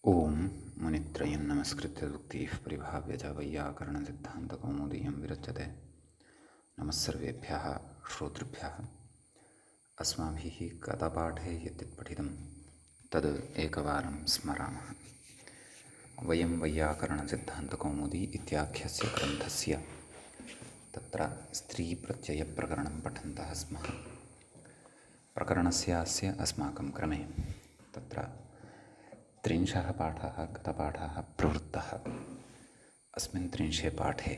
ओम मुनित्रयं नमस्कृत्य दुक्तिः परिभाव्य च वैयाकरणसिद्धान्तकौमुदीयं विरच्यते। नमस्सर्वेभ्यः श्रोतृभ्यः। अस्माभिः गतपाठे यद्यत् पठितं तद् एकवारं स्मरामः। वयं वैयाकरणसिद्धान्तकौमुदी इत्याख्यस्य ग्रन्थस्य तत्र स्त्रीप्रत्ययप्रकरणं पठन्तः स्मः। प्रकरणस्यास्य अस्माकं क्रमे तत्र त्रिंशः पाठः गतपाठः प्रवृत्तः। अस्मिन् त्रिंशे पाठे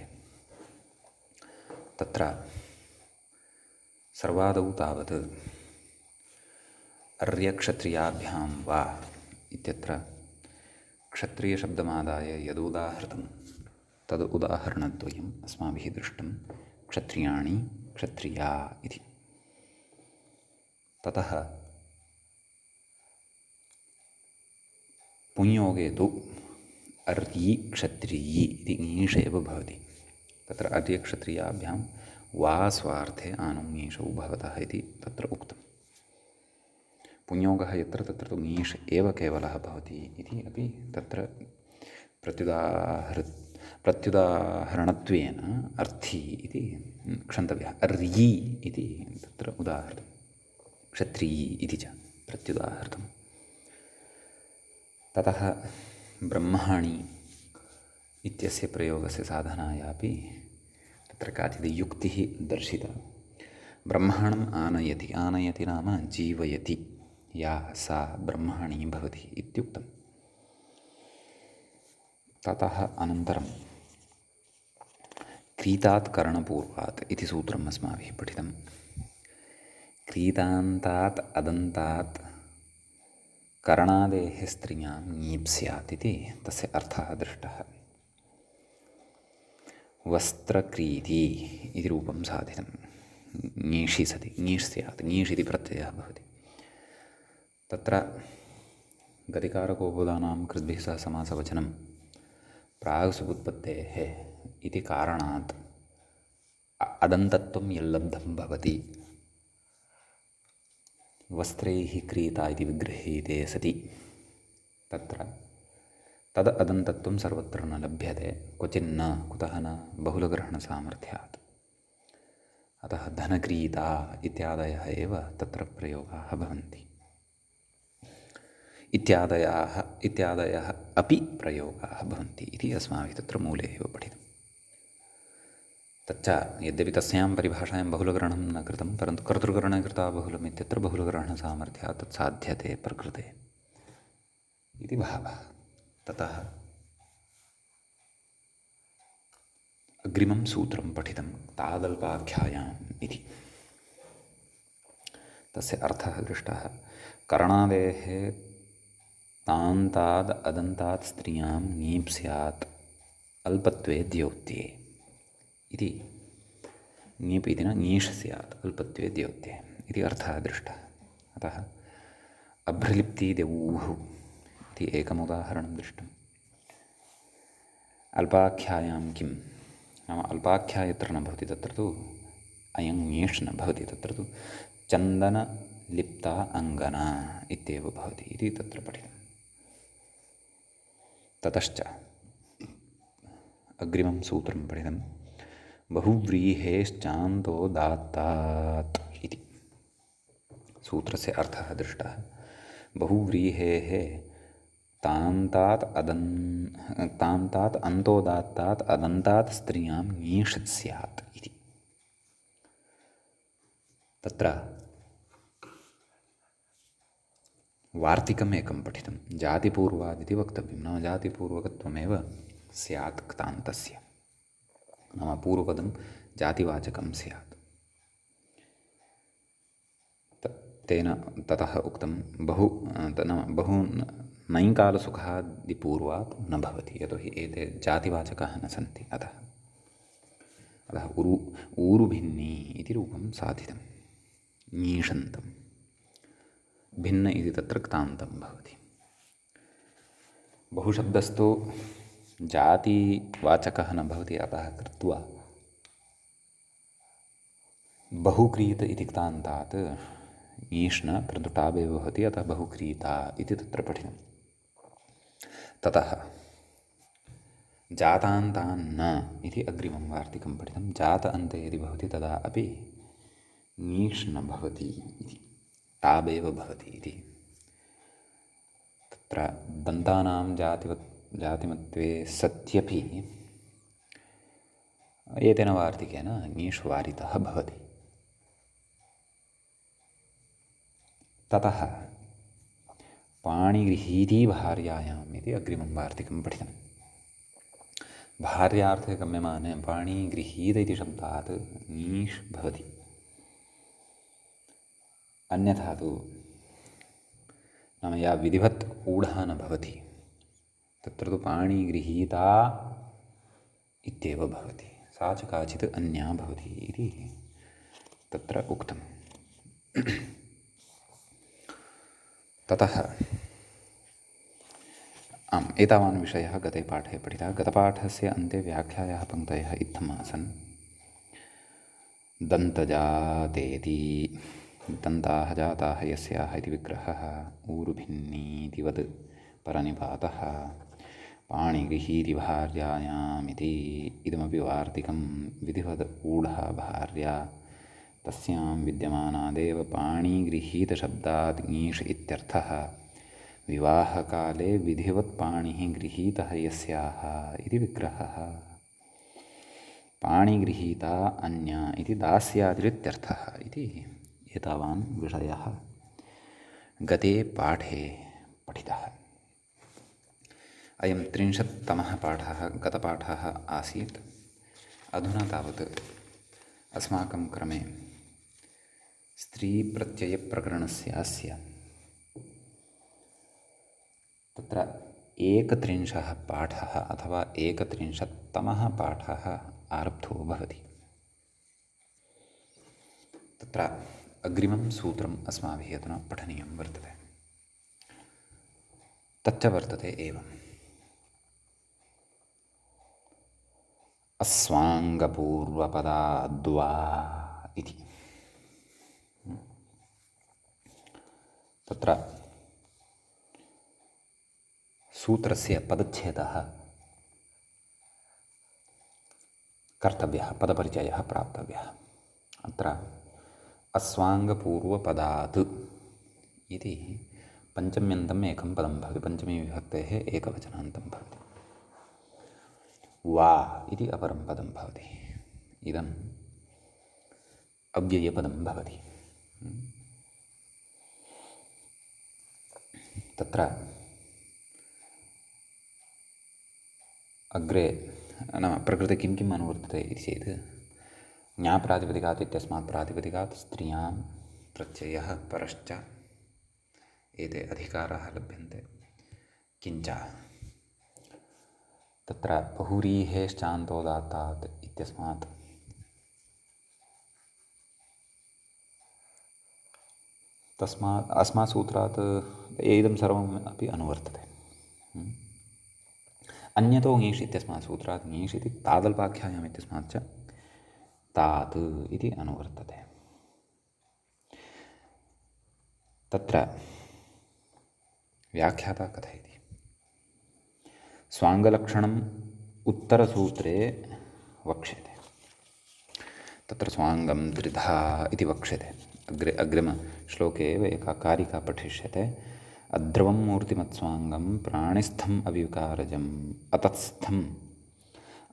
तत्र सर्वादौ तावत् अर्यक्षत्रियाभ्यां वा इत्यत्र क्षत्रियशब्दमादाय यदुदाहृतं तद् उदाहरणद्वयम् अस्माभिः दृष्टं। क्षत्रियाणि क्षत्रिया इति। ततः पुंयोगे तु अर्यि क्षत्रियि इति ङीष एव भवति। तत्र अर्यक्षत्रियाभ्यां वा स्वार्थे आनुङीषौ भवतः इति तत्र उक्तम्। पुंयोगः यत्र तत्र तु ङीष एव केवलः भवति इति अपि तत्र प्रत्युदाहरणत्वेन अर्थी इति क्षन्तव्यः। अर्यि इति तत्र उदाहृतं, क्षत्रियि इति च प्रत्युदाहृतम्। ततः ब्रह्माणि इत्यस्य प्रयोगस्य साधनायापि तत्र काचित् युक्तिः दर्शिता। ब्रह्माणम् आनयति, आनयति नाम जीवयति, या सा ब्रह्माणि भवति इत्युक्तम्। ततः अनन्तरं क्रीतात् करणपूर्वात् इति सूत्रम् अस्माभिः पठितं। क्रीतान्तात् अदन्तात् करणादेः स्त्रियां ङीप् स्यात् इति तस्य अर्थः दृष्टः। वस्त्रक्रीति इति रूपं साधितं। ङीषि सति ङीष् स्यात्, ङीष् इति प्रत्ययः भवति। तत्र गतिकारकोपदानां कृद्भिः सह समासवचनं प्राग्सुबुत्पत्तेः इति कारणात् अदन्तत्वं यल्लब्धं भवति। वस्त्रैः क्रीता इति विगृह्यते सति तत्र तद् अदन्तत्वं सर्वत्र न लभ्यते, क्वचिन्न। कुतः न? बहुलग्रहणसामर्थ्यात्। अतः धनक्रीता इत्यादयः एव तत्र प्रयोगाः भवन्ति। इत्यादयः अपि प्रयोगाः भवन्ति इति अस्माभिः तत्र मूले एव पठितं। तच्च यद्यपि तस्यां परिभाषायां बहुलग्रहणं न कृतं, परन्तु कर्तृकरणे कृता बहुलम् इत्यत्र बहुलग्रहणसामर्थ्यात् तत् साध्यते प्रकृते इति भावः। ततः अग्रिमं सूत्रं पठितं तादल्पाख्यायाम् इति। तस्य अर्थः दृष्टः। करणादेः तान्ताद् अदन्तात् स्त्रियां ङीप् स्यात् अल्पत्वे द्योत्ये इति। ङीप् इति न ङीष् स्यात् अल्पत्वे द्योत्ये इति अर्थः दृष्टः। अतः अभ्रलिप्तिदेवूः इति एकमुदाहरणं दृष्टम्। अल्पाख्यायां किं नाम अल्पाख्या यत्र न भवति तत्र तु अयं ङीष् न भवति, तत्र तु चन्दनलिप्ता अङ्गना इत्येव भवति इति तत्र पठितं। ततश्च अग्रिमं सूत्रं पठितं बहुव्रीहेश्चान्तोदात्तात् इति। सूत्रस्य अर्थः दृष्टः। बहुव्रीहेः तान्तात् अन्तोदात्तात् अदन्तात् स्त्रियां ङीष् स्यात् इति। तत्र वार्तिकम् एकं पठितं। जातिपूर्वादिति वक्तव्यं, नाम जातिपूर्वकत्वमेव स्यात् क्तान्तस्य, नाम पूर्वपदं जातिवाचकं स्यात्। तेन ततः उक्तं बहु नैकालसुखादिपूर्वात् न भवति, यतोहि एते जातिवाचकाः न सन्ति। अतः ऊरुभिन्नी इति रूपं साधितं। ङीषन्तं भिन्न इति तत्र क्तान्तं भवति। बहुशब्दस्तु जातिवाचकः न भवति, अतः कृत्वा बहुक्रीत इति क्तान्तात् ङीष् न परन्तु टाबेव भवति, अतः बहुक्रीता इति तत्र पठितम्। ततः जातान्तान्न इति अग्रिमं वार्तिकं पठितं। जात अन्ते यदि भवति तदा अपि ङीष् न भवति इति, ताबेव भवति इति। तत्र दन्तानां जातिमत्वे सत्यपि एतेन वार्तिकेन ङीष् वारितः भवति। ततः पाणिगृहीती भार्यायाम् इति अग्रिमं वार्तिकं पठितं। भार्यार्थे गम्यमाने पाणिगृहीत इति शब्दात् ङीष् भवति। अन्यथा तु नाम या विधिवत् ऊढा न भवति तत्र तु पाणिगृहीता इत्येव भवति, सा च काचित् अन्या भवति इति तत्र उक्तम्। ततः एतावान् विषयः गते पाठे पठितः। गतपाठस्य अन्ते व्याख्यायाः पङ्क्तयः इत्थम् आसन्। दन्तजातेति दन्ताः जाताः यस्याः इति विग्रहः, ऊरुभिन्नीतिवत् परनिपातः, पाणिगृहीति भार्यायामिति इदमपि वार्तिकं विधिवत् ऊढा भार्या तस्यां विद्यमानादेव पाणिगृहीतशब्दात् ङीष् इत्यर्थः। विवाहकाले विधिवत् पाणिः गृहीतः यस्याः इति विग्रहः। पाणिगृहीता अन्या इति दास्यादित्यर्थः इति एतावान् विषयः गते पाठे पठितः। अयं 30तमः पाठः गतपाठः आसीत्। अधुना तावत् अस्माकं क्रमे स्त्रीप्रत्ययप्रकरणस्य तत्र 31 पाठः अथवा 31तमः पाठः आरब्धो भवति। तत्र अग्रिमं सूत्रम् अस्माभिः अधुना पठनीयं वर्तते। तच्च वर्तते एवम्। अस्वाङ्गपूर्वपदाद्वा इति। तत्र सूत्रस्य पदच्छेदः कर्तव्यः, पदपरिचयः प्राप्तव्यः। अत्र अस्वाङ्गपूर्वपदात् इति पञ्चम्यन्तम् एकं पदं भवति, पञ्चमीविभक्तेः एकवचनान्तं भवति। वा इति अपरं पदं भवति, इदम् अव्ययपदं भवति। तत्र अग्रे नाम प्रकृते किं किम् अनुवर्तते इति चेत् ज्ञाप्रातिपदिकात् इत्यस्मात् प्रातिपदिकात् स्त्रियां प्रत्ययः परश्च एते अधिकाराः लभ्यन्ते। किञ्च तत्र बहुव्रीहेश्चान्तोदात्तात् इत्यस्मात् अस्मात् सूत्रात् इदं सर्वम् अपि अनुवर्तते। अन्यतो ङीष् इत्यस्मात् सूत्रात् ङीष् इति तादल्पाख्यायाम् इत्यस्मात् च तात् इति अनुवर्तते। तत्र व्याख्याता कथयति। स्वाङ्गलक्षणम् उत्तरसूत्रे वक्ष्यते। तत्र स्वाङ्गं त्रिधा इति वक्ष्यते। अग्रिमश्लोके एव एका कारिका पठिष्यते। अध्रुवं मूर्तिमत्स्वाङ्गं प्राणिस्थम् अविकारजम्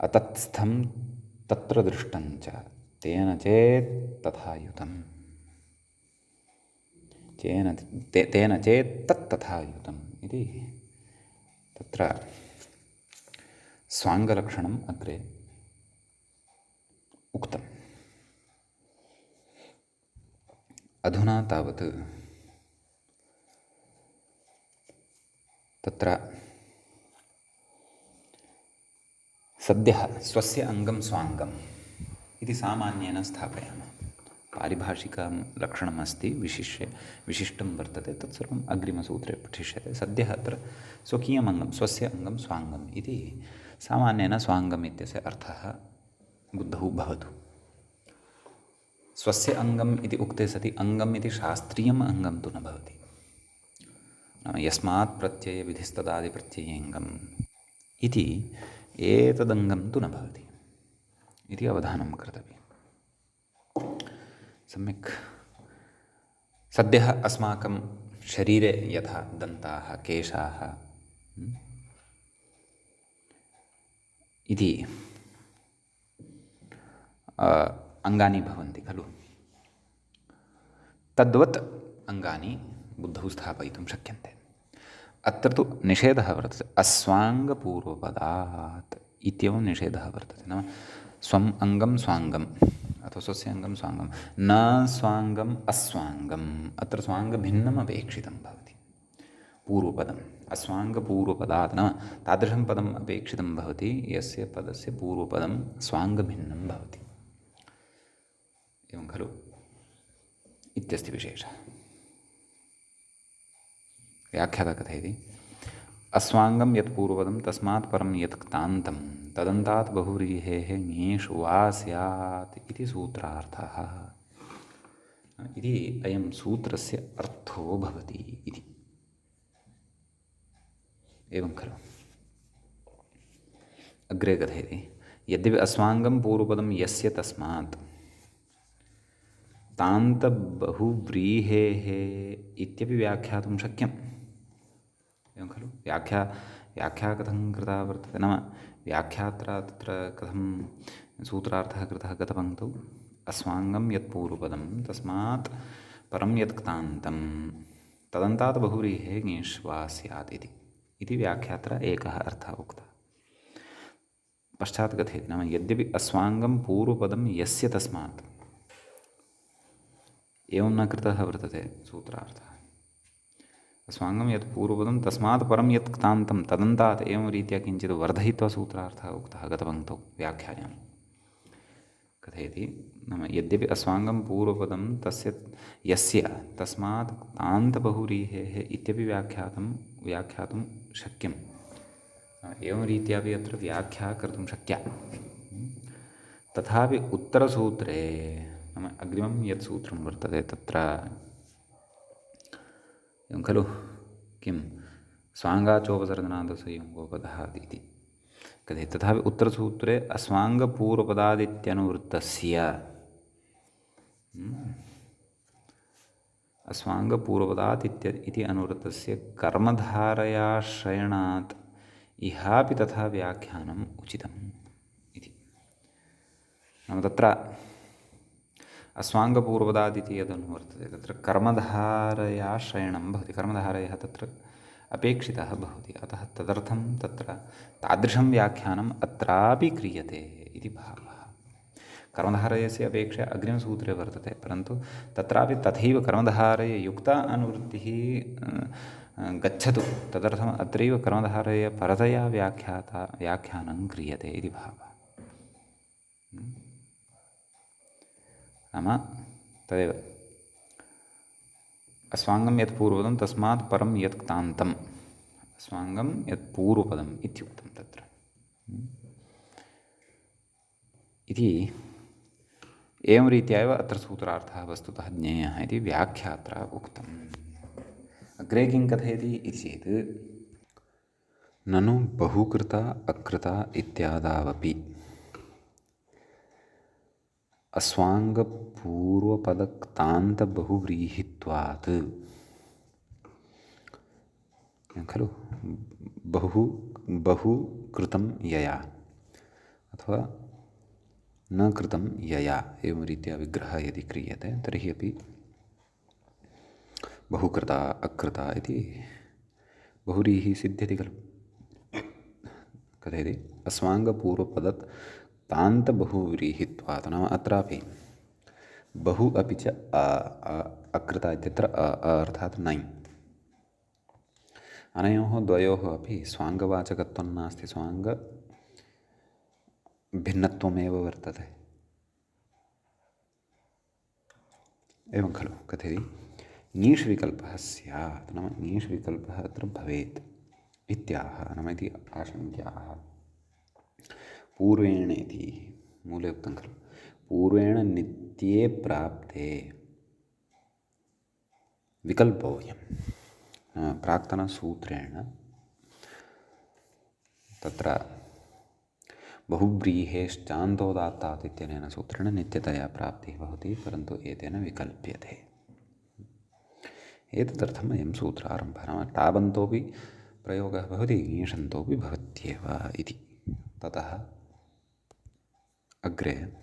अतत्स्थं तत्र दृष्टं च तेन चेत् तथा युतम्। तेन चेत् तत् तथा युतम् इति तत्र स्वाङ्गलक्षणम् अग्रे उक्तम्। अधुना तावत् तत्र सद्यः स्वस्य अङ्गं स्वाङ्गम् इति सामान्येन स्थापयामः। पारिभाषिकं लक्षणमस्ति, विशिष्टं वर्तते, तत्सर्वम् अग्रिमसूत्रे पठिष्यते। सद्यः अत्र स्वकीयमङ्गं स्वस्य अङ्गं स्वाङ्गम् इति सामान्येन स्वाङ्गम् इत्यस्य अर्थः बुद्धौ भवतु। स्वस्य अङ्गम् इति उक्ते सति अङ्गम् इति शास्त्रीयम् अङ्गं तु न भवति। नाम यस्मात् प्रत्ययविधिस्तदादिप्रत्ययेङ्गम् इति एतदङ्गं तु न भवति इति अवधानं कर्तव्यं। सम्यक् सद्यः अस्माकं शरीरे यथा दन्ताः केशाः इति अङ्गानि भवन्ति खलु, तद्वत् अङ्गानि बुद्धौ स्थापयितुं शक्यन्ते। अत्र तु निषेधः वर्तते, अस्वाङ्गपूर्वपदात् इत्येवं निषेधः वर्तते। नाम स्वम् अङ्गं स्वाङ्गम् अथवा स्वस्य अङ्गं स्वाङ्गं, न स्वाङ्गम् अस्वाङ्गम्। अत्र स्वाङ्गभिन्नम् अपेक्षितं भवति। पूर्वपदम् अस्वाङ्गपूर्वपदात् नाम तादृशं पदम् अपेक्षितं भवति यस्य पदस्य पूर्वपदं स्वाङ्गभिन्नं भवति। एवं खलु इत्यस्ति विशेषः। व्याख्याता कथयति, अस्वाङ्गं यत् पूर्वपदं तस्मात् परं यत् क्तान्तं तदन्तात् बहुव्रीहेः ङेषु वा स्यात् इति सूत्रार्थः। इति अयं सूत्रस्य अर्थो भवति इति। एवं खलु अग्रे कथयति, यद्यपि अस्वाङ्गं पूर्वपदं यस्य तस्मात् तान्तबहुव्रीहेः इत्यपि व्याख्यातुं शक्यम्। एवं खलु व्याख्या कथं कृता वर्तते, नाम व्याख्यात्रा तत्र कथं सूत्रार्थः कृतः गतपङ्क्तौ, अस्वाङ्गं यत् पूर्वपदं तस्मात् परं यत् क्तान्तं तदन्तात् बहुव्रीहेः ङेष्वा स्यात् इति व्याख्यात्रा एकः अर्थः उक्तः। पश्चात् कथयति, नाम यद्यपि अस्वाङ्गं पूर्वपदं यस्य तस्मात् एवं न कृतः वर्तते सूत्रार्थः। अस्वाङ्गं यत् पूर्वपदं तस्मात् परं यत् क्तान्तं तदन्तात् एवं रीत्या किञ्चित् वर्धयित्वा सूत्रार्थः उक्तः गतपङ्क्तौ व्याख्यायां। कथयति, नाम यद्यपि अस्वाङ्गं पूर्वपदं यस्य तस्मात् क्तान्तबहुव्रीहेः इत्यपि व्याख्यातुं शक्यम्। एवं रीत्यापि अत्र व्याख्या कर्तुं शक्या। तथापि उत्तरसूत्रे नाम अग्रिमं यत् सूत्रं वर्तते तत्र एवं खलु किं स्वाङ्गाचोपसर्जनादसंयोगोपदः इति कथयति। तथापि उत्तरसूत्रे अस्वाङ्गपूर्वपदादित्यनुवृत्तस्य अस्वाङ्गपूर्वपदात् इति अनुवृत्तस्य कर्मधारयाश्रयणात् इहापि तथा व्याख्यानम् उचितम् इति। नाम तत्र अस्वाङ्गपूर्वपदात् इति यदनुवर्तते तत्र कर्मधारयाश्रयणं भवति, कर्मधारयः तत्र अपेक्षितः भवति। अतः तदर्थं तत्र तादृशं व्याख्यानम् अत्रापि क्रियते इति भावः। कर्मधारयस्य अपेक्षा अग्रिमसूत्रे वर्तते, परन्तु तत्रापि तथैव कर्मधारययुक्ता अनुवृत्तिः गच्छतु, तदर्थम् अत्रैव कर्मधारयपरतया व्याख्यानं क्रियते इति भावः। नाम तदेव अस्वाङ्गं यत् पूर्वपदं तस्मात् परं यत् क्तान्तम्, अस्वाङ्गं यत् पूर्वपदम् इत्युक्तं तत्र इति। एवं रीत्या एव अत्र सूत्रार्थः वस्तुतः ज्ञेयः इति व्याख्यात्रा उक्तम्। अग्रे किं कथयति इति चेत्, ननु बहुकृता अकृता इत्यादावपि अस्वाङ्गपूर्वपदक्तान्तबहुव्रीहित्वात् खलु बहु कृतं यया अथवा न कृतं यया एवं रीत्या विग्रहः यदि क्रियते तर्हि अपि बहुकृता अकृता इति बहुव्रीहिः सिद्ध्यति खलु। कथयति, अस्वाङ्गपूर्वपदत् तान्तबहुव्रीहित्वात्, नाम अत्रापि बहु अपि च अकृता इत्यत्र अर्थात् नै, अनयोः द्वयोः अपि स्वाङ्गवाचकत्वं नास्ति, स्वाङ्गभिन्नत्वमेव वर्तते। एवं खलु कथयति, ङीष् विकल्पः स्यात्, नाम ङीष् विकल्पः अत्र भवेत् इत्याह, नाम इति आशङ्क्याः। पूर्वेण इति मूले उक्तं खलु, पूर्वेण नित्ये प्राप्ते विकल्पोऽयम् प्राक्तनसूत्रेण तत्र बहुव्रीहेश्चान्दोदात्तात् इत्यनेन सूत्रेण नित्यतया प्राप्तिः भवति, परन्तु एतेन विकल्प्यते। एतदर्थम् अयं सूत्रारम्भः, नाम टाबन्तोपि प्रयोगः भवति, ङीषन्तोपि भवत्येव इति। ततः अग्रे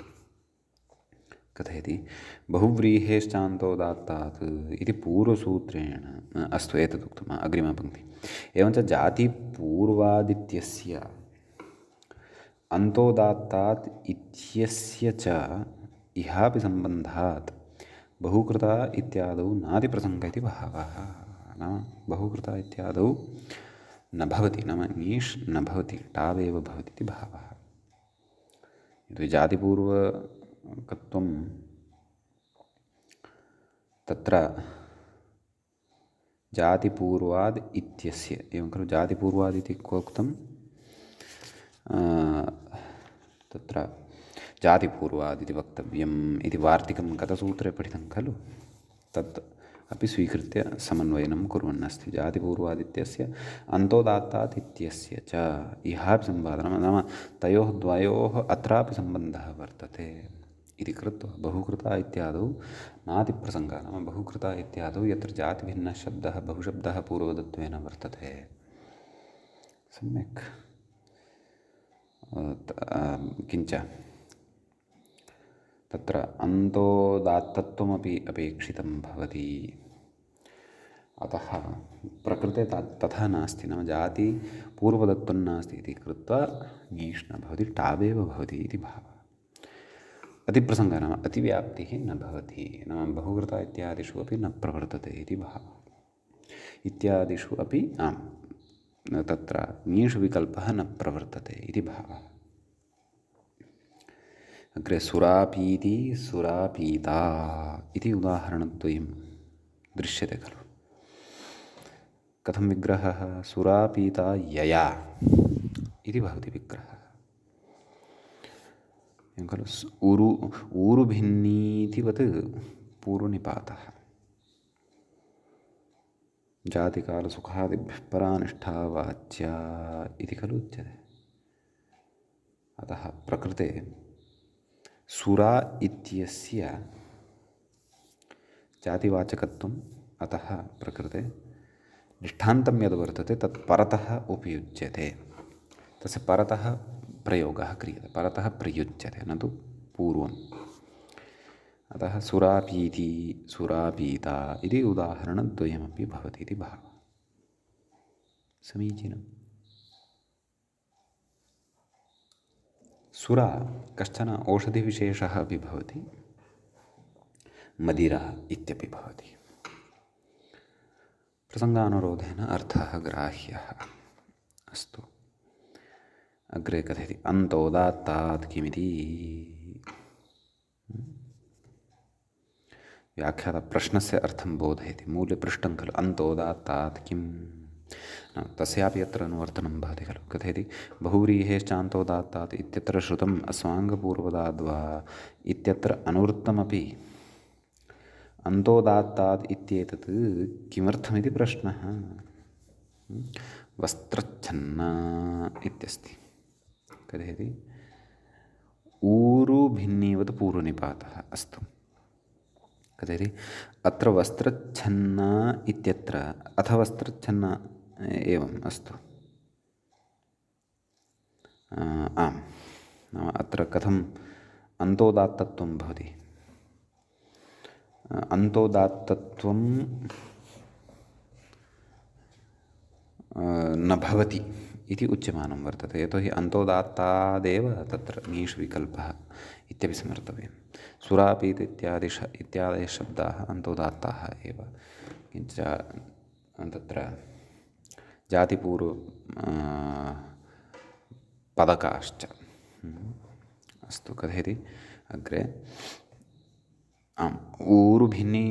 कथयति बहुव्रीहेश्चान्दोदात्तात् इति पूर्वसूत्रेण। अस्तु, एतदुक्तम्। अग्रिमपङ्क्ति। एवञ्च जातिपूर्वादित्यस्य अन्तोदात्तात् इत्यस्य च इहापि सम्बन्धात् बहुकृता इत्यादौ नादिप्रसङ्ग इति भावः। नाम बहुकृता इत्यादौ न भवति, नाम ङीष् न भवति, टावेव भवति इति भावः। यतो हि जातिपूर्वकत्वं तत्र जातिपूर्वाद् इत्यस्य, एवं खलु, जातिपूर्वाद् इति कोक्तं तत्र जातिपूर्वाद् इति वक्तव्यम् इति वार्तिकं गतसूत्रे पठितं खलु, तत् अपि स्वीकृत्य समन्वयनं कुर्वन्नस्ति। जातिपूर्वादित्यस्य अन्तोदात्तात् इत्यस्य च इहापि सम्पादनं, नाम तयोः द्वयोः अत्रापि सम्बन्धः वर्तते इति कृत्वा बहुकृता इत्यादौ नादिप्रसङ्गः, नाम बहुकृता इत्यादौ यत्र जातिभिन्नः शब्दः बहुशब्दः पूर्वदत्वेन वर्तते। सम्यक्। किञ्च तत्र अन्तोदात्तत्वमपि अपेक्षितं भवति। अतः प्रकृते तथा नास्ति, नाम जाति पूर्वदत्तं नास्ति इति कृत्वा ङीष् न भवति, टावेव भवति इति भावः। अतिप्रसङ्गः नाम अतिव्याप्तिः न भवति, नाम बहुकृता इत्यादिषु अपि न प्रवर्तते इति भावः। इत्यादिषु अपि आम्, तत्र ङीषु विकल्पः न प्रवर्तते इति भावः। अग्रे सुरापीति सुरापीता इति उदाहरणद्वयं दृश्यते खलु। कथं विग्रहः? सुरापीता यया इति भवति विग्रहः। एवं खलु, ऊरुभिन्नीतिवत् पूर्वनिपातः। जातिकालसुखादिभ्यः परानिष्ठा वाच्या इति खलु उच्यते। अतः प्रकृते सुरा इत्यस्य जातिवाचकत्वम्, अतः प्रकृते निष्ठान्तं यद् वर्तते तत् परतः उपयुज्यते, तस्य परतः प्रयोगः क्रियते, परतः प्रयुज्यते, न तु पूर्वम्। अतः सुरापीति सुरापीता इति उदाहरणद्वयमपि भवति इति भावः। समीचीनम्। सुरा कश्चन औषधिविशेषः अपि भवति, मदिरा इत्यपि भवति। प्रसङ्गानुरोधेन अर्थः ग्राह्यः। अस्तु, अग्रे कथयति अन्तोदात्तात् किमिति। व्याख्यातप्रश्नस्य अर्थं बोधयति। मूले पृष्टं खलु अन्तोदात्तात् किम्, तस्यापि अत्र अनुवर्तनं भवति खलु। कथयति बहुव्रीहेश्चान्तोदात्तात् इत्यत्र श्रुतम् अस्वाङ्गपूर्वदाद्वा इत्यत्र अनुवृत्तमपि अन्तोदात्तात् इत्येतत् किमर्थमिति प्रश्नः। वस्त्रच्छन्ना इत्यस्ति। कथयति ऊरुभिन्नीवत् पूर्वनिपातः। अस्तु, कथयति अत्र वस्त्रच्छन्ना इत्यत्र अथ वस्त्रच्छन्ना एवम्। अस्तु, आम्, नाम अत्र कथम् अन्तोदात्तत्वं भवति। अन्तोदात्तत्वं न भवति इति उच्यमानं वर्तते। यतोहि अन्तोदात्तादेव तत्र ङीष् विकल्पः इत्यपि स्मर्तव्यं। सुरापीत् इत्यादयः शब्दाः अन्तोदात्ताः एव, किञ्च तत्र जातिपूर्व पदकाश्च। अस्तु, कथयति अग्रे आम्, ऊरुभिन्नी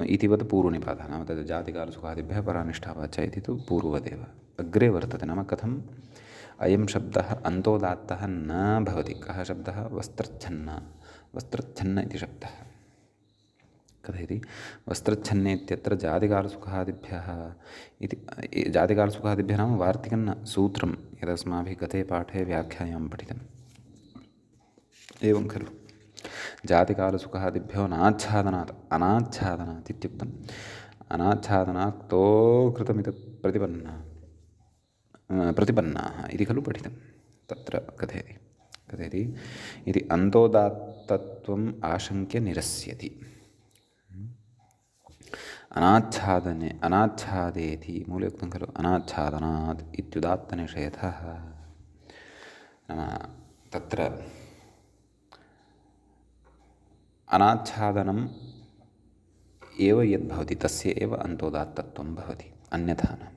इतिवत् पूर्वनिपातः, नाम तद् जातिकालसुखादिभ्यः परानिष्ठा वाचा इति तु पूर्ववदेव अग्रे वर्तते। नाम कथम् अयं शब्दः अन्तोदात्तः न भवति। कः शब्दः? वस्त्रच्छन्ना। वस्त्रच्छन्न इति शब्दः। कथयति वस्त्रच्छन्ने इत्यत्र जातिकालसुखादिभ्यः इति जातिकालसुखादिभ्यः नाम वार्तिकं न सूत्रं यदस्माभिः गते पाठे व्याख्यायां पठितम् एवं खलु जातिकालसुखादिभ्यो नाच्छादनात् अनाच्छादनात् इत्युक्तम् अनाच्छादनात् तो कृतमिति प्रतिपन्नाः इति खलु पठितं तत्र कथयति कथयति इति अन्तोदात्तत्वम् आशङ्क्य निरस्यति अनाच्छादने अनाच्छादेति मूले उक्तं खलु अनाच्छादनात् इत्युदात्तनिषेधः नाम तत्र अनाच्छादनम् एव यद्भवति तस्य एव अन्तोदात्तत्वं भवति अन्यथा न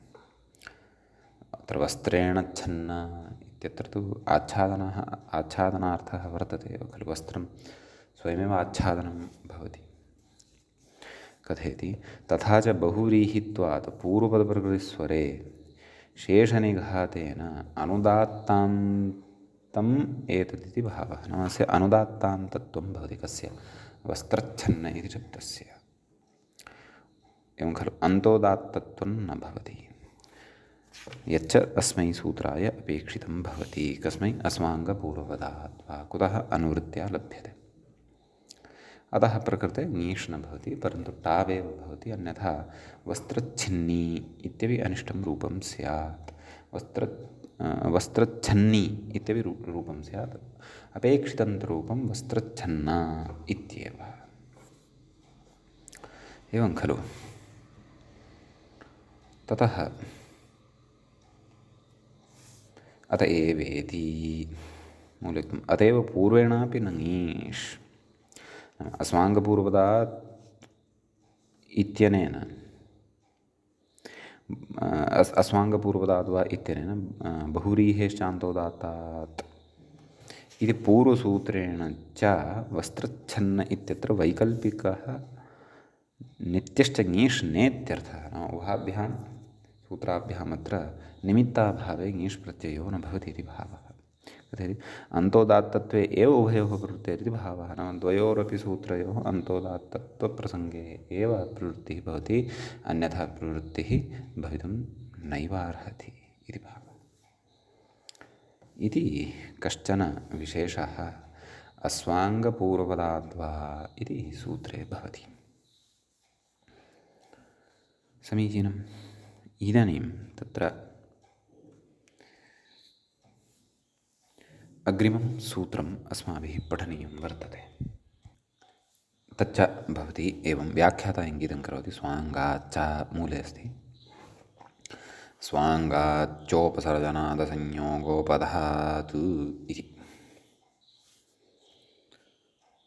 अत्र वस्त्रेण छन्न इत्यत्र तु आच्छादनार्थः वर्तते एव खलु वस्त्रं स्वयमेव आच्छादनं भवति कथयति तथा च बहुव्रीहित्वात् पूर्वपदप्रकृतिस्वरे शेषनिघातेन अनुदात्तान्तम् एतदिति भावः नाम अस्य अनुदात्तान्तत्वं भवति कस्य वस्त्रच्छन्न इति शब्दस्य एवं खलु अन्तोदात्तत्वं न भवति यच्च अस्मै सूत्राय अपेक्षितं भवति कस्मै अस्माङ्गपूर्वपदात् वा कुतः अनुवृत्त्या लभ्यते अतः प्रकृते ङीष् न भवति परन्तु टावेव भवति अन्यथा वस्त्रच्छिन्नी इत्यपि अनिष्टं रूपं स्यात् वस्त्रच्छन्नी इत्यपि रूपं स्यात् अपेक्षितं रूपं वस्त्रच्छन्ना इत्येव एवं खलु ततः अत एवेति मूलिकम् अतएव पूर्वेणापि न ङीष् अस्माङ्गपूर्वपदात् इत्यनेन अस्माङ्गपूर्वपदात् वा इत्यनेन बहुव्रीहेश्चान्तोदात्तात् इति पूर्वसूत्रेण च वस्त्रच्छन्न इत्यत्र वैकल्पिकः नित्यश्च ङीष् नेत्यर्थः नाम उभाभ्यां सूत्राभ्याम् अत्र निमित्ताभावे ङीष् प्रत्ययो न भवति इति भावः तथैव अन्तोदात्तत्वे एव उभयोः प्रवृत्तेरिति भावः नाम द्वयोरपि सूत्रयोः अन्तोदात्तत्वप्रसङ्गे एव प्रवृत्तिः भवति अन्यथा प्रवृत्तिः भवितुं नैवार्हति इति भावः इति कश्चन विशेषः अस्वाङ्गपूर्वपदाद्वा इति सूत्रे भवति समीचीनम् इदानीं तत्र अग्रिमं सूत्रम् अस्माभिः पठनीयं वर्तते तच्च भवति एवं व्याख्याता इङ्गितं करोति स्वाङ्गाच्च मूले अस्ति स्वाङ्गाच्चोपसर्जनादसंयोगोपधातु इति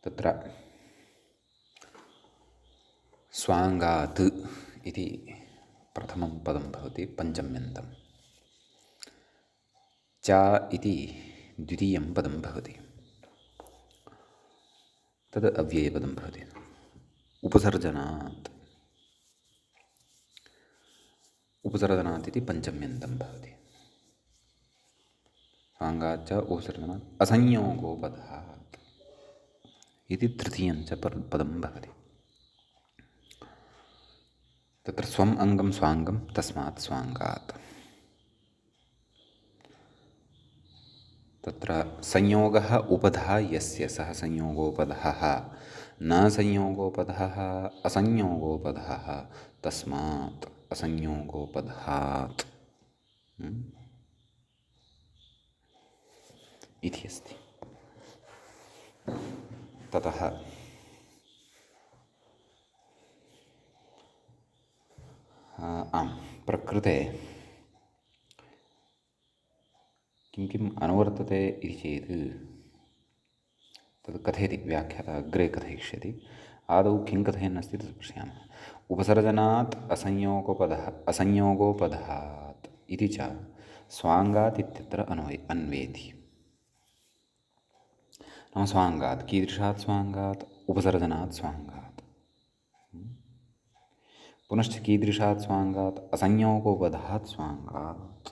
तत्र स्वाङ्गात् इति प्रथमं पदं भवति पञ्चम्यन्तं च इति द्वितीयं पदं भवति तद् अव्ययपदं भवति उपसर्जनात् इति पञ्चम्यन्तं भवति स्वाङ्गाच्च उपसर्जनात् असंयोगोपधात् इति तृतीयं च पदं भवति तत्र स्वम् अङ्गं स्वाङ्गं तस्मात् स्वाङ्गात् तत्र संयोगः उपधा यस्य सः संयोगोपधः न संयोगोपधः असंयोगोपधः तस्मात् असंयोगोपधात् इति अस्ति ततः प्रकृते किं किम् अनुवर्तते इति चेत् तद् कथयति व्याख्याता अग्रे कथयिष्यति आदौ किं कथयन्नस्ति तत् पश्यामः उपसर्जनात् असंयोगोपधात् इति च स्वाङ्गात् इत्यत्र अन्वेति नाम स्वाङ्गात् कीदृशात् स्वाङ्गात् उपसर्जनात् स्वाङ्गात् पुनश्च कीदृशात् स्वाङ्गात् असंयोगोपधात् स्वाङ्गात्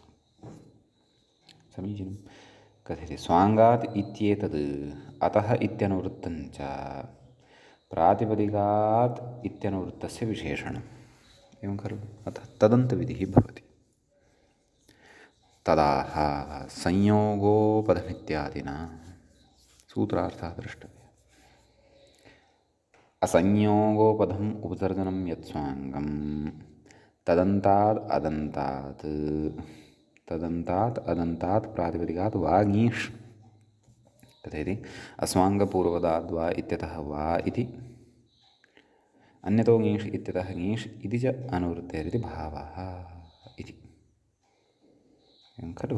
समीचीनं कथयति स्वाङ्गात् इत्येतद् अतः इत्यनुवृत्तं च प्रातिपदिकात् इत्यनुवृत्तस्य विशेषणम् एवं खलु। अतः तदन्तविधिः भवति। तदाह संयोगोपधमित्यादिना सूत्रार्थः द्रष्टव्यः। असंयोगोपधम् उपसर्जनं यत्स्वाङ्गं तदन्तात् अदन्तात् प्रातिपदिकात् वा ङीष् कथयति। अस्वाङ्गपूर्वपदाद्वा इत्यतः वा इति अन्यतो ङीष् इत्यतः ङीष् इति च अनुवृत्तेरिति भावः इति एवं खलु।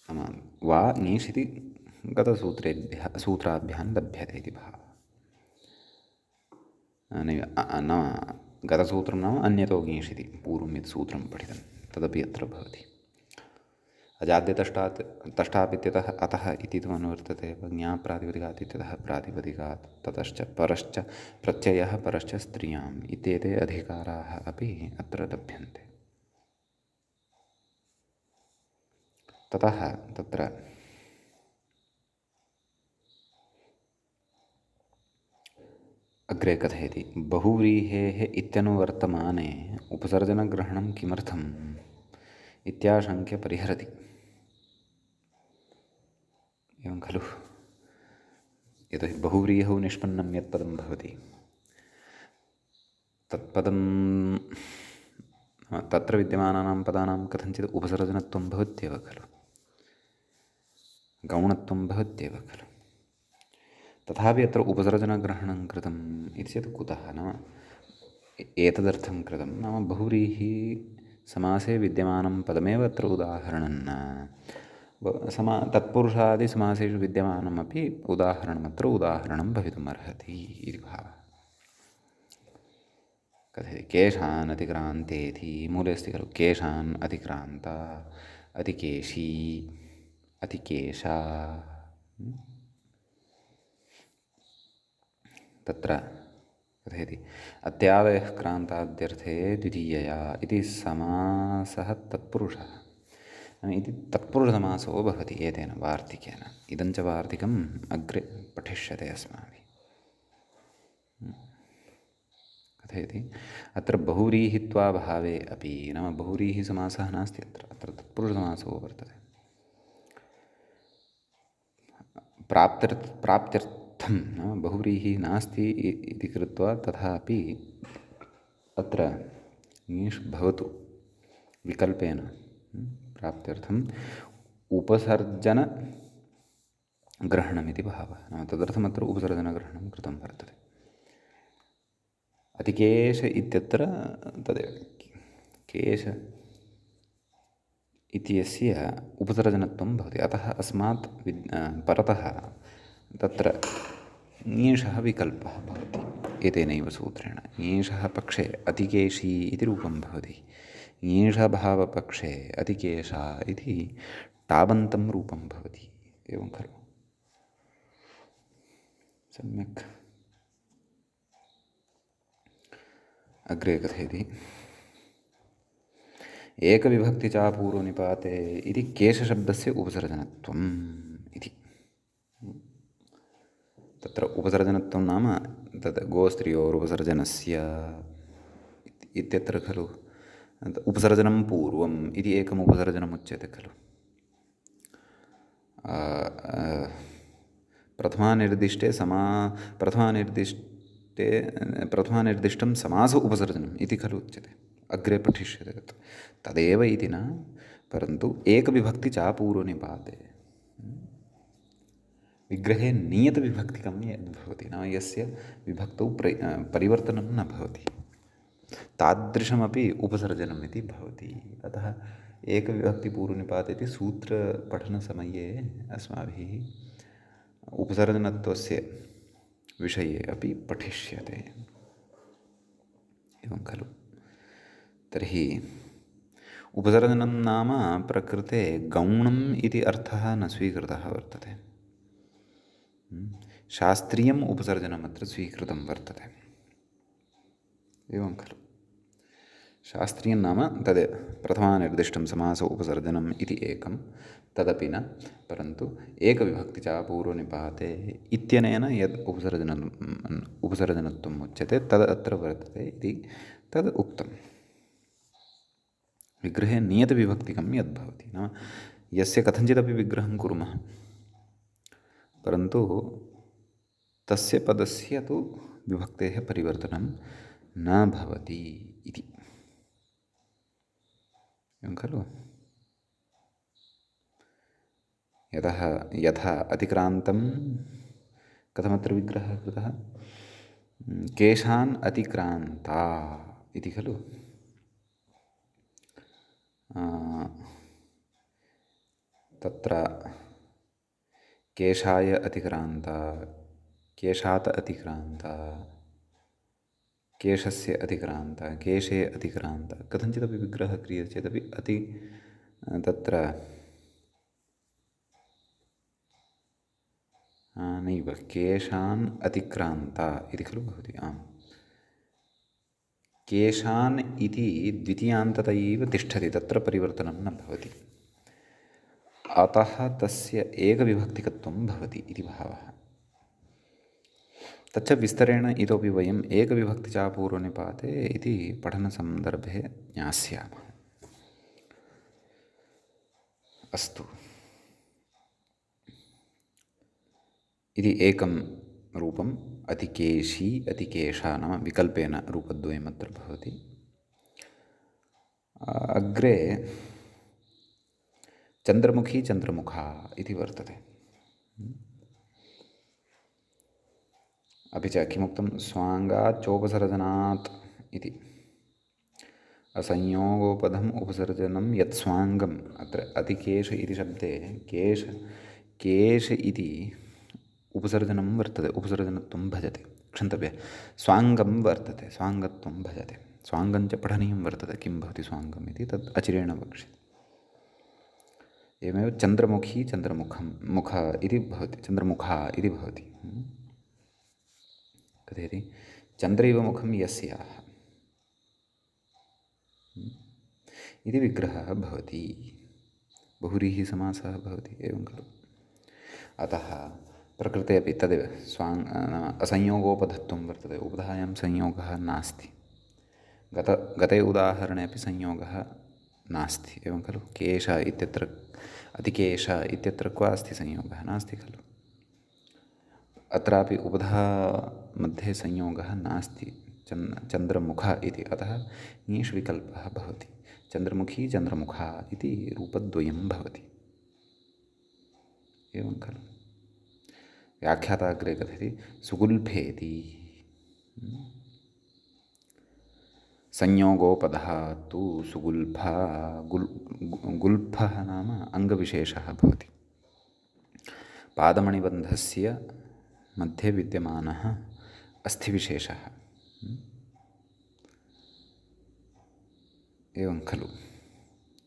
नाम वा ङीष् इति सूत्राभ्यां लभ्यते इति भावः। न गतसूत्रं नाम अन्यतो ङीष् इति पूर्वं यत् सूत्रं पठितं तदपि अत्र भवति। अजाद्यतष्टात् तष्टापित्यतः अतः इति तु अनुवर्तते ज्ञाप्रातिपदिकात् इत्यतः प्रातिपदिकात् ततश्च परश्च प्रत्ययः परश्च स्त्रियाम् इत्येते अधिकाराः अपि अत्र लभ्यन्ते। ततः तत्र अग्रे कथयति बहुव्रीहेः इत्यनुवर्तमाने उपसर्जनग्रहणं किमर्थम् इत्याशङ्क्य परिहरति। एवं खलु। यतोहि बहुव्रीहौ निष्पन्नं यत्पदं भवति तत्पदं तत्र विद्यमानानां पदानां कथञ्चित् उपसर्जनत्वं भवत्येव खलु, गौणत्वं भवत्येव खलु। तथापि अत्र उपसर्जनग्रहणं कृतम् इति चेत् कुतः नाम एतदर्थं कृतं नाम बहुव्रीहि समासे विद्यमानं पदमेव अत्र उदाहरणं न तत्पुरुषादिसमासेषु विद्यमानमपि उदाहरणं भवितुमर्हति इति भावः। कथयति केशान् अतिक्रान्तेति मूले अस्ति खलु केशान् अतिक्रान्ता अतिकेशी अतिकेशा तत्र कथयति अत्यादयः क्रान्ताद्यर्थे द्वितीयया इति समासः तत्पुरुषः इति तत्पुरुषसमासो भवति एतेन वार्तिकेन। इदं च वार्तिकम् अग्रे पठिष्यते अस्माभिः। कथयति अत्र बहुव्रीहित्वाभावे अपि नाम बहुव्रीहिसमासः नास्ति अत्र तत्पुरुषसमासो वर्तते। प्राप्त्यर्थं नाम बहुव्रीहिः नास्ति इति कृत्वा तथापि अत्र ङीष् भवतु विकल्पेन प्राप्त्यर्थम् उपसर्जनग्रहणमिति भावः। नाम तदर्थमत्र उपसर्जनग्रहणं कृतं वर्तते। अतिकेश इत्यत्र तदेव केश इत्यस्य उपसर्जनत्वं भवति। अतः अस्मात् परतः तत्र ङीषः विकल्पः भवति एतेनैव सूत्रेण। ङीषः पक्षे अतिकेशी इति रूपं भवति, ङीषभावपक्षे अतिकेशा इति टाबन्तं रूपं भवति। एवं खलु। सम्यक् अग्रे कथयति एकविभक्तिचापूर्वनिपाते इति केशशब्दस्य उपसर्जनत्वम् इति। तत्र उपसर्जनत्वं नाम तत् गोस्त्रियोरुपसर्जनस्य इत्यत्र खलु उपसर्जनं पूर्वम् इति एकम् उपसर्जनम् उच्यते खलु। प्रथमानिर्दिष्टं समास उपसर्जनम् इति खलु उच्यते। अग्रे पठिष्यते तत् तदेव इति न, परन्तु एकविभक्तिचापूर्वनिपाते विग्रहे नियतविभक्तिकं यद्भवति नाम यस्य विभक्तौ परिवर्तनं न भवति तादृशमपि उपसर्जनम् इति भवति। अतः एकविभक्तिपूर्वनिपाते इति सूत्रपठनसमये अस्माभिः उपसर्जनत्वस्य विषये अपि पठिष्यते। एवं खलु। तर्हि उपसर्जनं नाम प्रकृते गौणम् इति अर्थः न स्वीकृतः वर्तते। शास्त्रीयम् उपसर्जनमत्र स्वीकृतं वर्तते। एवं खलु। शास्त्रीयं नाम तद् प्रथमानिर्दिष्टं समास उपसर्जनम् इति एकं, तदपि न, परन्तु एकविभक्ति च पूर्वनिपाते इत्यनेन यद् उपसर्जनत्वम् उच्यते तद् अत्र वर्तते इति तद् उक्तम्। विग्रहे नियतविभक्तिकं यद् भवति, नाम यस्य कथञ्चिदपि विग्रहं कुर्मः, परन्तु तस्य पदस्य तु विभक्तेः परिवर्तनं न भवति इति, एवं खलु? यथा अतिक्रान्तं कथमत्र विग्रहः कृतः, केशान् अतिक्रान्ता इति खलु। तत्र केशाय अतिक्रान्ता, केशात् अतिक्रान्ता, केशस्य अतिक्रान्ता, केशे अतिक्रान्ता, कथञ्चिदपि विग्रहः क्रियते चेदपि तत्र नैव केशान् अतिक्रान्ता इति खलु भवति। आम्, केशान् इति द्वितीयान्तत एव तिष्ठति, तत्र परिवर्तनं न भवति, अतः तस्य एकविभक्तिकत्वं भवति इति भावः। तच्च विस्तरेण इतोपि वयम् एकविभक्ति च पूर्वनिपाते इति पठनसन्दर्भे ज्ञास्यामः। अस्तु, इति एकं रूपम् अतिकेशी अतिकेशा, नाम विकल्पेन रूपद्वयम् अत्र भवति। अग्रे चन्द्रमुखी चन्द्रमुखा इति वर्तते। अपि च किमुक्तं, स्वाङ्गात् चोपसर्जनात् इति, असंयोगोपधम् उपसर्जनं यत् स्वाङ्गम्, अत्र अतिकेश इति शब्दे केश इति उपसर्जनं वर्तते, उपसर्जनत्वं भजते, क्षन्तव्यः, स्वाङ्गं वर्तते, स्वाङ्गत्वं भजते, स्वाङ्गं च पठनीयं वर्तते, किं भवति स्वाङ्गम् इति तत् अचिरेण वक्ष्यते। एवमेव चन्द्रमुखी मुख इति भवति, चन्द्रमुखा इति भवति। कथयति, चन्द्रैव मुखं यस्याः इति विग्रहः भवति, बहुव्रीहिसमासः भवति, एवं खलु। अतः प्रकृते अपि तदेव असंयोगोपधत्वं वर्तते, उपधायां संयोगः नास्ति, गते उदाहरणे अपि संयोगः नास्ति, एवं खलु। केश इत्यत्र, अतिकेश इत्यत्र क्व अस्ति संयोगः, नास्ति खलु। अत्रापि उपधा मध्ये संयोगः नास्ति, चन्द्रमुख इति, अतः ङीष् विकल्पः भवति, चन्द्रमुखी चन्द्रमुखा इति रूपद्वयं भवति, एवं खलु। व्याख्याता अग्रे कथयति, सुगुल्फेति, संयोगोपधः तु सुगुल्फः, गुल्फः नाम अङ्गविशेषः भवति, पादमणिबन्धस्य मध्ये विद्यमानः अस्थिविशेषः, एवं खलु।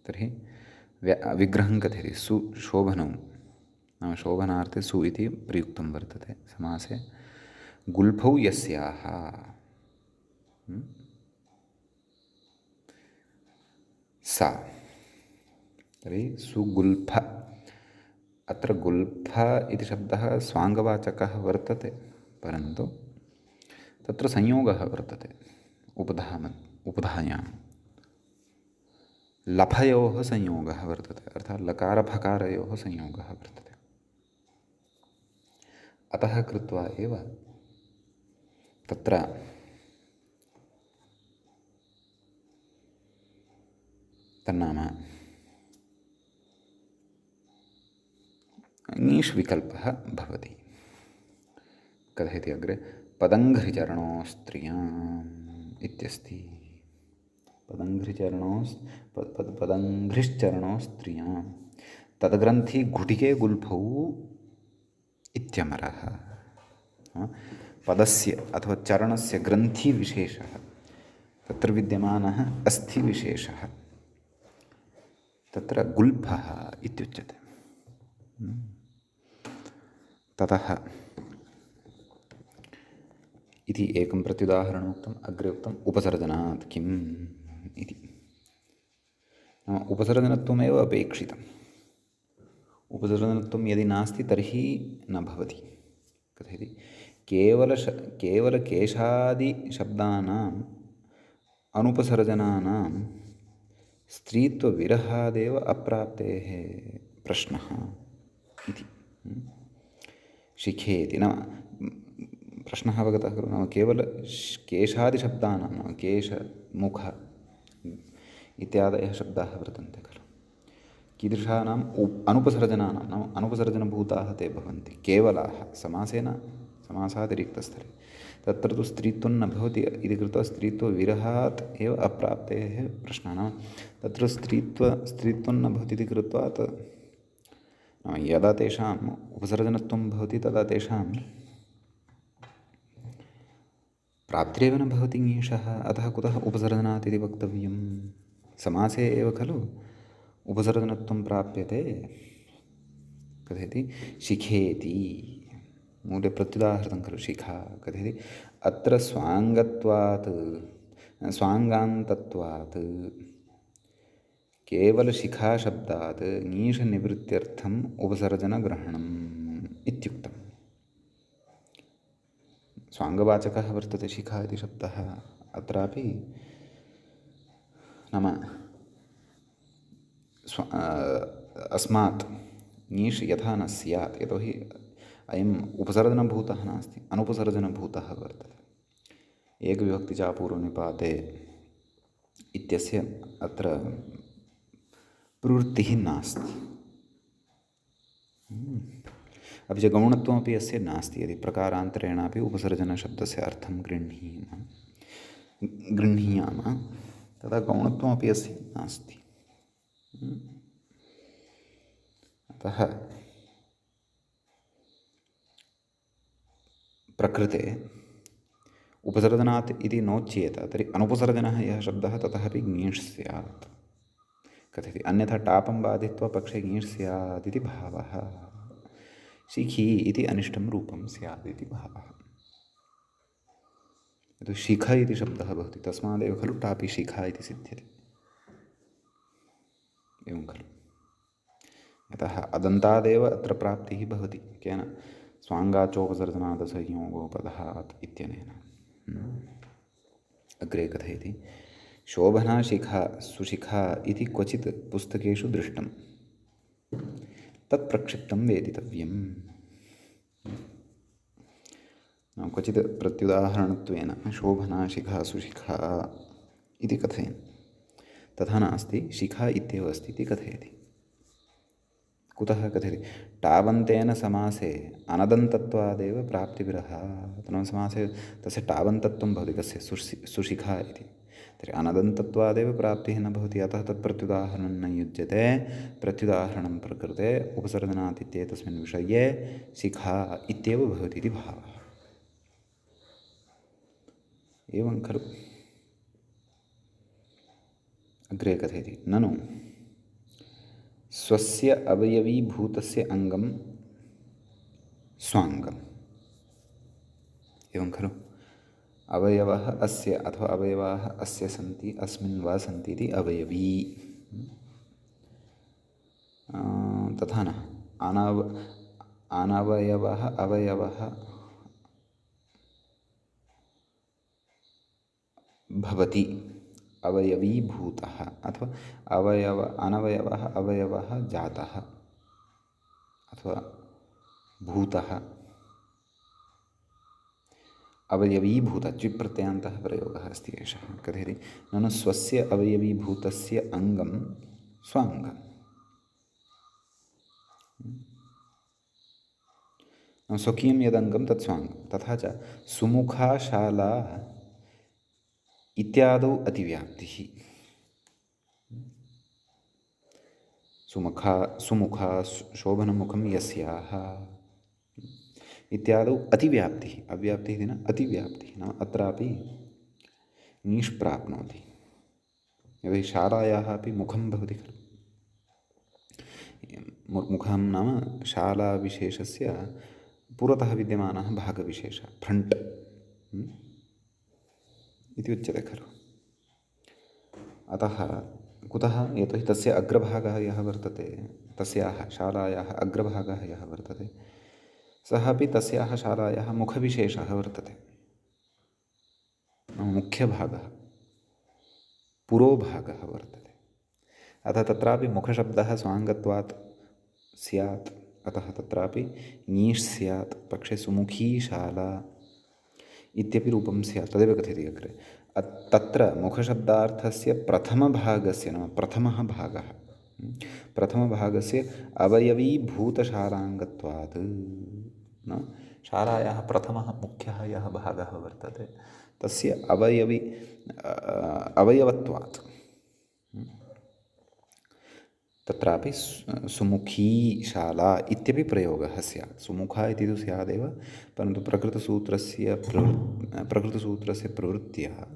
तर्हि विग्रहं कथयति, सुशोभनौ, नाम शोभनार्थे सु इति प्रयुक्तं वर्तते समासे, गुल्फौ यस्याः, सा, तर्हि सुगुल्फ, अत्र गुल्फ इति शब्दः स्वाङ्गवाचकः वर्तते, परन्तु तत्र संयोगः वर्तते, उपधायां लफयोः संयोगः वर्तते, अर्थात् लकारफकारयोः संयोगः वर्तते, अतः कृत्वा एव तत्र तन्नाम ङीष् विकल्पः भवति। कथयति अग्रे, पदङ्घ्रिचरणो स्त्रियाम् इत्यस्ति, पदङ्घ्रिश्चरणो स्त्रियां, तद्ग्रन्थि घुटिके गुल्फौ इत्यमरः। पदस्य अथवा चरणस्य ग्रन्थिविशेषः, तत्र विद्यमानः अस्थिविशेषः, तत्र गुल्फः इत्युच्यते। ततः इति एकं प्रत्युदाहरणमुक्तम्, अग्रे उक्तम् उपसर्जनात् किम् इति। नाम उपसर्जनत्वमेव अपेक्षितम्। उपसर्जनत्वं यदि नास्ति तर्हि न भवति। कथयति केवलकेशादिशब्दानाम् अनुपसर्जनानां स्त्रीत्वविरहादेव अप्राप्तेः प्रश्नः इति। शिखेति नाम प्रश्नः अवगतः खलु। नाम केशादिशब्दानां नाम केश मुख इत्यादयः शब्दाः वर्तन्ते खलु। कीदृशानाम् अनुपसर्जनानां नाम अनुपसर्जनभूताः ते भवन्ति केवलाः समासेन समासातिरिक्तस्थले। तत्र तु स्त्रीत्वं न भवति इति कृत्वा स्त्रीत्वविरहात् एव अप्राप्तेः प्रश्नः। नाम तत्र स्त्रीत्वं न भवति इति कृत्वा यदा तेषाम् उपसर्जनत्वं भवति तदा तेषां प्राप्तिरेव न भवति ङीषः। अतः कुतः उपसर्जनात् इति वक्तव्यं? समासे एव खलु उपसर्जनत्वं प्राप्यते। कथयति शिखेति मूले प्रत्युदाहृतं खलु शिखा। कथयति अत्र स्वाङ्गान्तत्वात् केवलशिखाशब्दात् ङीषनिवृत्त्यर्थम् उपसर्जनग्रहणम् इत्युक्तम्। स्वाङ्गवाचकः वर्तते शिखा इति शब्दः। अत्रापि नाम अस्मात् ङीष् यथा न स्यात् यतोहि अयम् उपसर्जनभूतः नास्ति अनुपसर्जनभूतः वर्तते। एकविभक्तिचापूर्वनिपाते इत्यस्य अत्र प्रवृत्तिः नास्ति। अपि च गौणत्वमपि अस्य नास्ति। यदि प्रकारान्तरेणापि उपसर्जनशब्दस्य अर्थं गृह्णीयामः तदा गौणत्वमपि अस्य नास्ति। अतः प्रकृते उपसर्जनात् इति नोच्येत तर्हि अनुपसर्जनः यः शब्दः ततः अपि ङीष् स्यात्। कथयति अन्यथा टापं बाधित्वा पक्षे ङीष् स्यात् इति भावः। शिखी इति अनिष्टं रूपं स्यात् इति भावः। यतो शिख इति शब्दः भवति तस्मादेव खलु टापि शिखा इति सिद्ध्यति। एवं खलु। यतः अदन्तादेव अत्र प्राप्तिः भवति। केन? स्वाङ्गाचोपसर्जनादसंयोगोपदहात् इत्यनेन। अग्रे कथयति शोभना शिखा सुशिखा इति क्वचित् पुस्तकेषु दृष्टं तत् प्रक्षिप्तं वेदितव्यम्। क्वचित् प्रत्युदाहरणत्वेन शोभना शिखा सुशिखा इति कथयन् तथा नास्ति शिखा इत्येव अस्ति इति कथयति। कुतः कथयति टावन्तेन समासे अनदन्तत्वादेव प्राप्तिविरहात्। नाम समासे तस्य टावन्तत्वं भवति कस्य सुशिखा इति। तर्हि अनदन्तत्वादेव प्राप्तिः न भवति। अतः तत् प्रत्युदाहरणं न युज्यते। प्रत्युदाहरणं प्रकृते उपसर्जनात् इत्येतस्मिन् विषये शिखा इत्येव भवति इति भावः। एवं खलु। अग्रे कथयति ननु स्वस्य अवयवीभूतस्य अङ्गं स्वाङ्गम्। एवं खलु। अवयवः अस्य अथवा अवयवाः अस्य सन्ति अस्मिन् वा सन्ति इति अवयवी। तथा न अनवयवः अवयवः भवति अवयवीभूतः अथवा अनवयवः अवयवः जातः अथवा भूतः अवयवीभूत च्विप्रत्ययान्तः प्रयोगः अस्ति एषः। कथयति ननु स्वस्य अवयवीभूतस्य अङ्गं स्वाङ्गम्। स्वकीयं यदङ्गं तत् स्वाङ्गं। तथा च सुमुखा शाला इत्यादौ अतिव्याप्तिः। सुमुखा शोभनमुखं यस्याः इत्यादौ अतिव्याप्तिः। अव्याप्तिः इति न अतिव्याप्तिः। नाम अत्रापि ङीष् प्राप्नोति। यदि शालायाः अपि मुखं भवति खलु। मुखं नाम शालाविशेषस्य पुरतः विद्यमानः भागविशेषः फ्रण्ट् इति उच्यते खलु। अतः कुतः यतोहि तस्य अग्रभागः यः वर्तते, तस्याः शालायाः अग्रभागः यः वर्तते, सः अपि तस्याः शालायाः मुखविशेषः वर्तते, मुख्यभागः, पुरोभागः वर्तते। अतः तत्रापि मुखशब्दः स्वाङ्गत्वात् स्यात्, अतः तत्रापि ङीष् स्यात्, पक्षे सुमुखी शाला इत्यपि रूपं स्यात्, तदेव कथयति अग्रे। तत्र मुखशब्दार्थस्य प्रथमभागस्य, नाम प्रथमः भागः, प्रथमभागस्य अवयवीभूतशालाङ्गत्वात्, न शालायाः प्रथमः मुख्यः यः भागः वर्तते तस्य अवयवत्वात् तत्रापि सुमुखी शाला इत्यपि प्रयोगः स्यात्। सुमुखा इति तु स्यादेव, परन्तु प्रकृतसूत्रस्य प्रवृत्त्या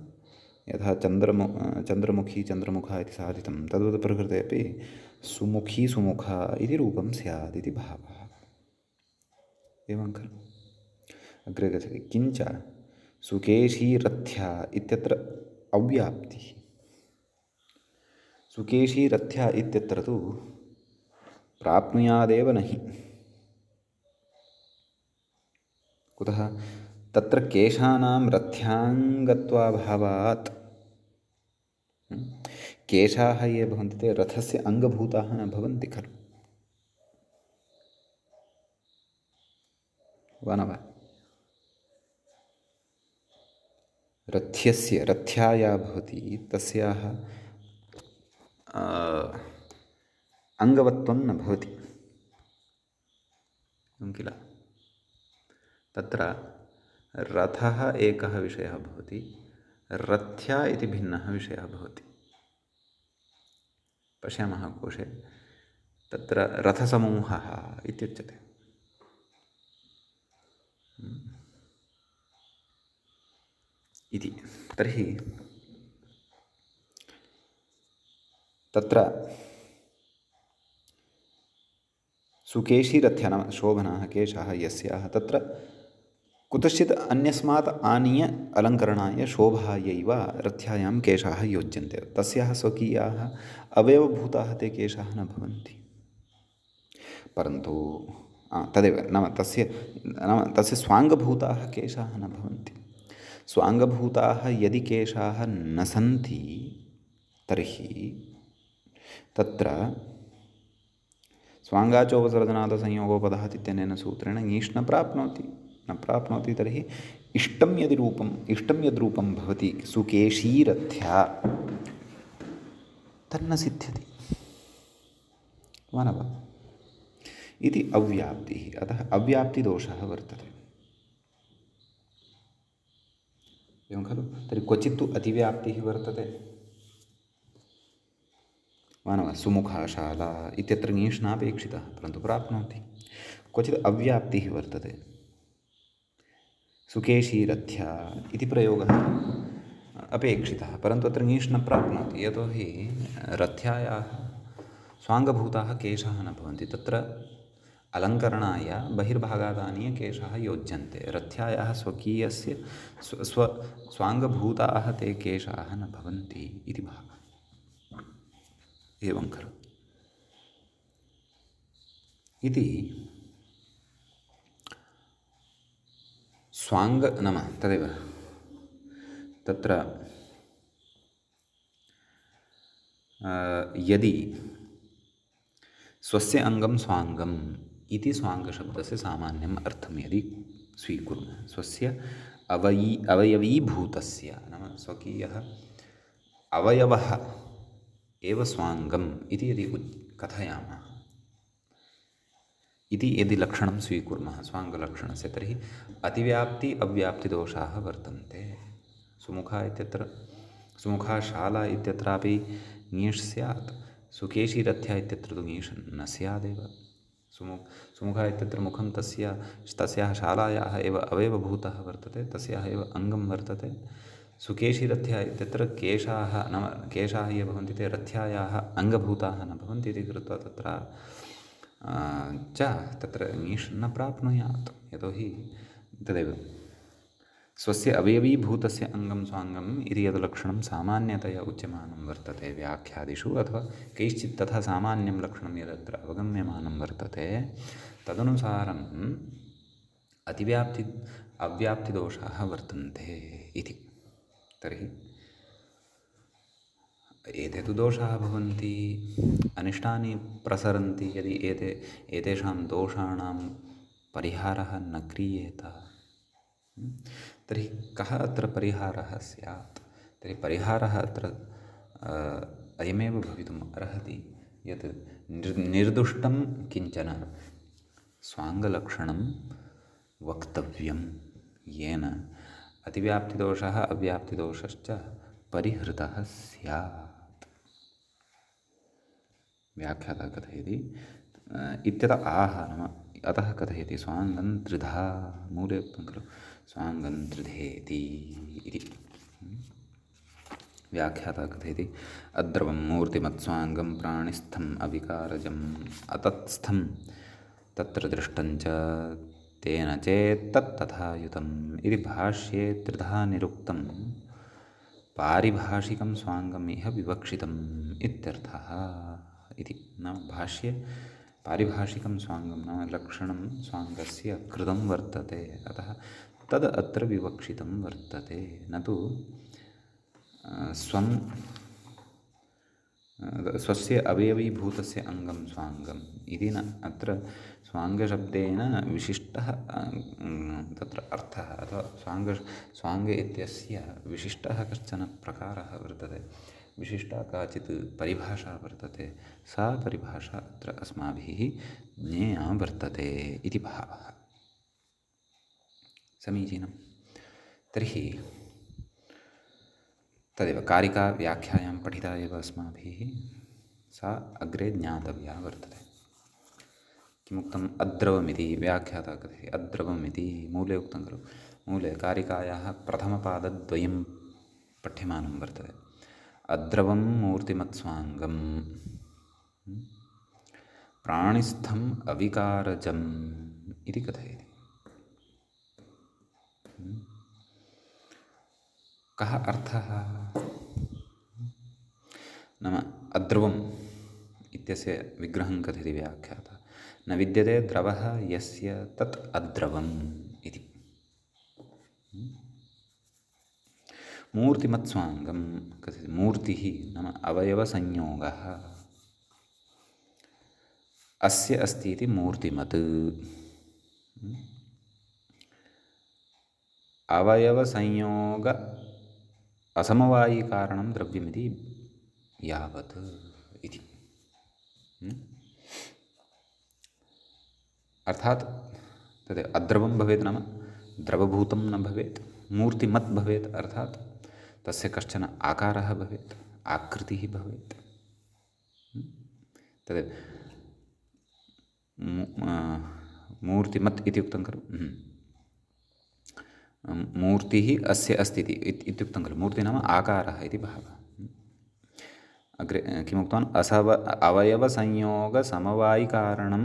यथा चन्द्रमुखी चन्द्रमुखा इति साधितं, तद्वत् प्रकृते अपि सुमुखी सुमुखा इति रूपं स्यात् इति भावः। एवं खलु। अग्रे गच्छति। किञ्च सुकेशीरथ्या इत्यत्र अव्याप्तिः। सुकेशीरथ्या इत्यत्र तु प्राप्नुयादेव नहि। कुतः? तत्र केशानां रथ्याङ्गत्वाभावात्। केशाः ये भवन्ति ते रथस्य अङ्गभूताः न भवन्ति खलु, वा न वा? रथ्यस्य, रथ्या या भवति तस्याः अङ्गवत्वं न भवति, किल? तत्र रथः एकः विषयः भवति, रथ्या इति भिन्नः विषयः भवति। पश्यामः कोशे, तत्र रथसमूहः इत्युच्यते। इति तर्हि तत्र सुकेशीरथ्या, नाम शोभनाः केशाः यस्याः, तत्र कुतश्चित् अन्यस्मात् आनीय अलङ्करणाय शोभायैव रथ्यायां केशाः योज्यन्ते। तस्याः स्वकीयाः अवयवभूताः ते केशाः न भवन्ति, परन्तु तदेव नाम तस्य स्वाङ्गभूताः केशाः न भवन्ति। स्वाङ्गभूताः यदि केशाः न सन्ति तर्हि तत्र स्वाङ्गाचोपसर्जनादसंयोगोपदः इत्यनेन सूत्रेण ङीष् न प्राप्नोति। तर्हि इष्टं यद्रूपं भवति सुकेशीरथ्या, तन्न सिद्ध्यति, वा न वा? इति अव्याप्तिः। अतः अव्याप्तिदोषः वर्तते। एवं खलु। तर्हि क्वचित् तु अतिव्याप्तिः वर्तते, वा न वा? सुमुखा शाला इत्यत्र ङीष् नापेक्षितः, परन्तु प्राप्नोति। क्वचित् अव्याप्तिः वर्तते, सुकेशीरथ्या इति प्रयोगः अपेक्षितः, परन्तु अत्र ङीष् न प्राप्नोति, यतोहि रथ्यायाः स्वाङ्गभूताः केशाः न भवन्ति। तत्र अलङ्करणाय बहिर्भागादानीय केशाः योज्यन्ते। रथ्यायाः स्वकीयस्य स्वाङ्गभूताः ते केशाः न भवन्ति इति भावः। एवं खलु। इति स्वाङ्ग नाम तदेव तत्र यदि स्वस्य अङ्गं स्वाङ्गम् इति स्वाङ्गशब्दस्य सामान्यम् अर्थं यदि स्वीकुर्मः, स्वस्य अवयवीभूतस्य नाम स्वकीयः अवयवः एव स्वाङ्गम् इति यदि कथयामः, इति यदि लक्षणं स्वीकुर्मः स्वाङ्गलक्षणस्य, तर्हि अतिव्याप्ति अव्याप्तिदोषाः वर्तन्ते। सुमुखा शाला इत्यत्रापि ङीष् स्यात्, सुकेशीरथ्या इत्यत्र तु ङीष् न स्यादेव। सुमुखा इत्यत्र मुखं तस्याः शालायाः एव अवयवभूतः वर्तते, तस्याः एव अङ्गं वर्तते। सुकेशीरथ्या इत्यत्र केशाः नाम केशाः ये भवन्ति ते रथ्यायाः अङ्गभूताः न भवन्ति इति कृत्वा तत्र ङीष् न प्राप्नुयात्, यतोहि तदेव स्वस्य अवयवीभूतस्य अङ्गं स्वाङ्गम् इति यद् लक्षणं सामान्यतया उच्यमानं वर्तते व्याख्यादिषु, अथवा कैश्चित् तथा सामान्यं लक्षणं यदत्र अवगम्यमानं वर्तते तदनुसारम् अव्याप्तिदोषाः वर्तन्ते इति। तर्हि एते तु दोषाः भवन्ति, अनिष्टानि प्रसरन्ति यदि एतेषां दोषाणां परिहारः न क्रियेत तर्हि कः अत्र परिहारः स्यात्? तर्हि परिहारः अत्र अयमेव भवितुम् अर्हति यत् निर्दुष्टं किञ्चन स्वाङ्गलक्षणं वक्तव्यं, येन अतिव्याप्तिदोषः अव्याप्तिदोषश्च परिहृतः स्यात्। व्याख्यातः कथयति इत्यत आह, नाम अतः कथयति स्वाङ्गं त्रिधा, मूले उक्तं खलु स्वाङ्गं त्रिधेति इति। व्याख्यातः कथयति अद्रवं मूर्तिमत्स्वाङ्गं प्राणिस्थम् अविकारजम् अतत्स्थं तत्र दृष्टञ्च तेन चेत्तत् तथा युतम् इति भाष्ये त्रिधा निरुक्तं पारिभाषिकं स्वाङ्गम् इह विवक्षितम् इत्यर्थः इति। नाम भाष्ये पारिभाषिकं स्वाङ्गं नाम लक्षणं स्वाङ्गस्य कृतं वर्तते, अतः तद् अत्र विवक्षितं वर्तते, न तु स्वस्य अवयवीभूतस्य अङ्गं स्वाङ्गम् इति न। अत्र स्वाङ्गशब्देन विशिष्टः तत्र अर्थः, अथवा स्वाङ्ग इत्यस्य विशिष्टः कश्चन प्रकारः वर्तते, विशिष्टा काचित् परिभाषा वर्तते, सा परिभाषा अत्र अस्माभिः ज्ञेया वर्तते इति भावः। समीचीनं। तर्हि तदेव कारिका व्याख्यायां पठिता एव अस्माभिः, सा अग्रे ज्ञातव्या वर्तते। किमुक्तम् अद्रवमिति व्याख्यातः कथयति अद्रवमिति मूले उक्तं खलु, मूले कारिकायाः प्रथमपादद्वयं पठ्यमानं वर्तते। अद्रवं मूर्तिमत्स्वाङ्गं प्राणिस्थम् अविकारजम् इति कथयति। कः अर्थः? नाम अद्रवम् इत्यस्य विग्रहं कथयति व्याख्यातः, न विद्यते द्रवः यस्य तत् अद्रवम् इति। मूर्तिमत्स्वाङ्गं कथयति, मूर्तिः नाम अवयवसंयोगः अस्य अस्ति इति मूर्तिमत्। अवयवसंयोग असमवायिकारणं द्रव्यमिति यावत् इति। अर्थात् तद् अद्रवं भवेत् नाम द्रवभूतं न भवेत्, मूर्तिमत् भवेत् अर्थात् तस्य कश्चन आकारः भवेत्, आकृतिः भवेत्। तद् मूर्तिमत् इति उक्तं खलु, मूर्तिः अस्य अस्ति इत्युक्तं खलु, मूर्तिः नाम आकारः इति भावः। अग्रे किमुक्तवान्, अवयवसंयोगसमवायिकारणं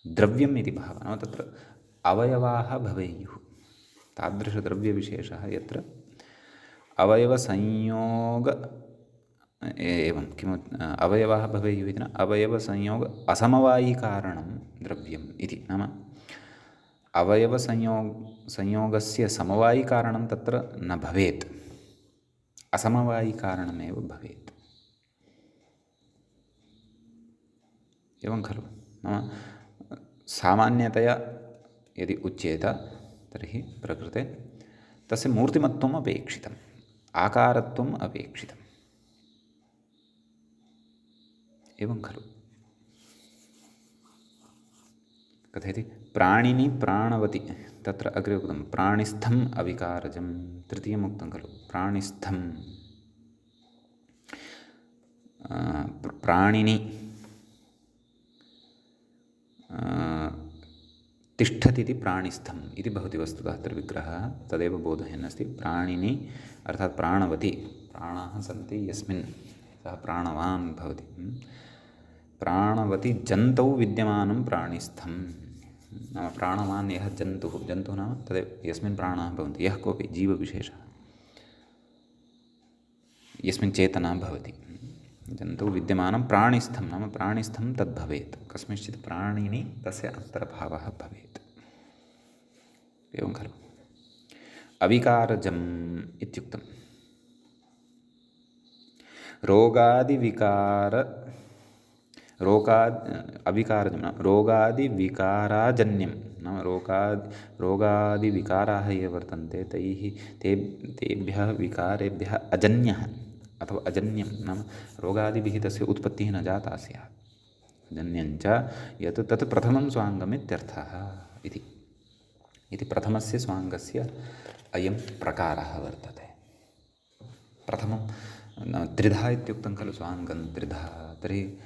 द्रव्यम् इति भावः, नाम तत्र अवयवाः भवेयुः, तादृशद्रव्यविशेषः यत्र अवयवसंयोग एवं किम् अवयवाः भवेयुः इति न, अवयवसंयोग असमवायिकारणं द्रव्यम् इति। नाम संयोगस्य समवायिकारणं तत्र न भवेत्, असमवायिकारणमेव भवेत्, एवं खलु। नाम सामान्यतया यदि उच्येत तर्हि प्रकृते तस्य मूर्तिमत्वम् अपेक्षितम्, आकारत्वम् अपेक्षितम्, एवं खलु। कथयति प्राणिनि प्राणवति, तत्र अग्रे उक्तं प्राणिस्थम् अविकारजं, तृतीयमुक्तं खलु प्राणिस्थं, प्राणिनि तिष्ठति इति प्राणिस्थम् इति भवति वस्तुतः अत्र विग्रहः, तदेव बोधयन् अस्ति। प्राणिनि अर्थात् प्राणवति, प्राणाः सन्ति यस्मिन् सः प्राणवान् भवति, प्राणवति जन्तौ विद्यमानं प्राणिस्थम् नाम प्राणवान् यः जन्तुः, जन्तुः नाम तदेव यस्मिन् प्राणाः भवन्ति, यः कोऽपि जीवविशेषः, यस्मिन् चेतना भवति, जन्तुः विद्यमानं प्राणिस्थं नाम प्राणिस्थं तद्भवेत्, कस्मिंश्चित् प्राणिनि तस्य अन्तर्भावः भवेत्। एवं खलु। अविकारजम् इत्युक्तं अविकारजं नाम रोगादिविकाराजन्यं नाम रोगादिविकाराः ये वर्तन्ते तेभ्यः विकारेभ्यः अजन्यः अथवा अजन्यं नाम रोगादिभिः तस्य उत्पत्तिः न जाता स्यात्। अजन्यञ्च यत् तत् प्रथमं स्वाङ्गम् इत्यर्थः इति प्रथमस्य स्वाङ्गस्य अयं प्रकारः वर्तते। प्रथमं त्रिधा इत्युक्तं खलु, स्वाङ्गं त्रिधा। तर्हि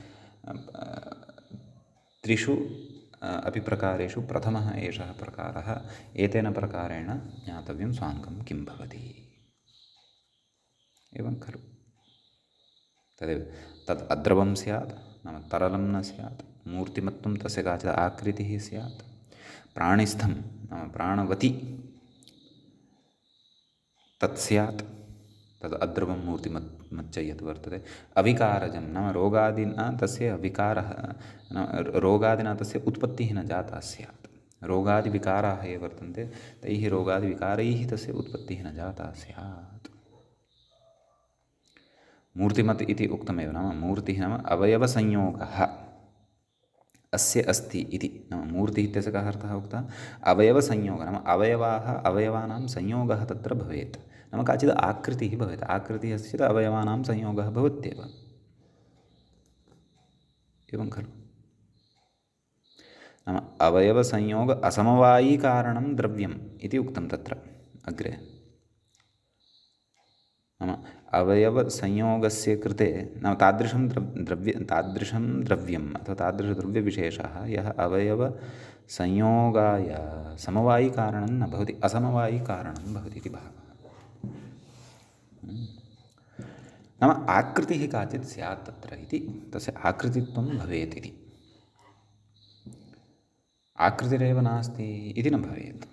त्रिषु अपि प्रकारेषु प्रथमः एषः प्रकारः, एतेन प्रकारेण ज्ञातव्यं स्वाङ्गं किं भवति। एवं खलु। तदेव तद् अद्रवं स्यात् नाम तरलं न स्यात्, मूर्तिमत्वं तस्य काचित् आकृतिः स्यात्, प्राणिस्थं नाम प्राणवती तत् स्यात्, तद् अद्रवं मूर्तिमच्च यत् वर्तते। अविकारजं नाम रोगादिना तस्य विकारः नाम रोगादिना तस्य उत्पत्तिः न जाता स्यात्। रोगादिविकाराः ये वर्तन्ते तैः रोगादिविकारैः तस्य उत्पत्तिः न जाता स्यात्। मूर्तिमत् इति उक्तमेव, नाम मूर्तिः नाम अवयवसंयोगः अस्य अस्ति इति। नाम मूर्तिः इत्यस्य कः अर्थः उक्तः? अवयवसंयोगः नाम अवयवानां संयोगः तत्र भवेत्, नाम काचित् आकृतिः भवेत्। आकृतिः अस्ति चेत् अवयवानां संयोगः भवत्येव। एवं खलु। नाम अवयवसंयोग असमवायिकारणं द्रव्यम् इति उक्तं तत्र अग्रे। नाम अवयवसंयोगस्य कृते नाम तादृशं द्रव्यम् अथवा तादृशद्रव्यविशेषः यः अवयवसंयोगाय समवायिकारणं न भवति, असमवायिकारणं भवति इति भावः। नाम आकृतिः काचित् स्यात् तत्र इति, तस्य आकृतित्वं भवेत् इति। आकृतिरेव नास्ति इति न भवेत्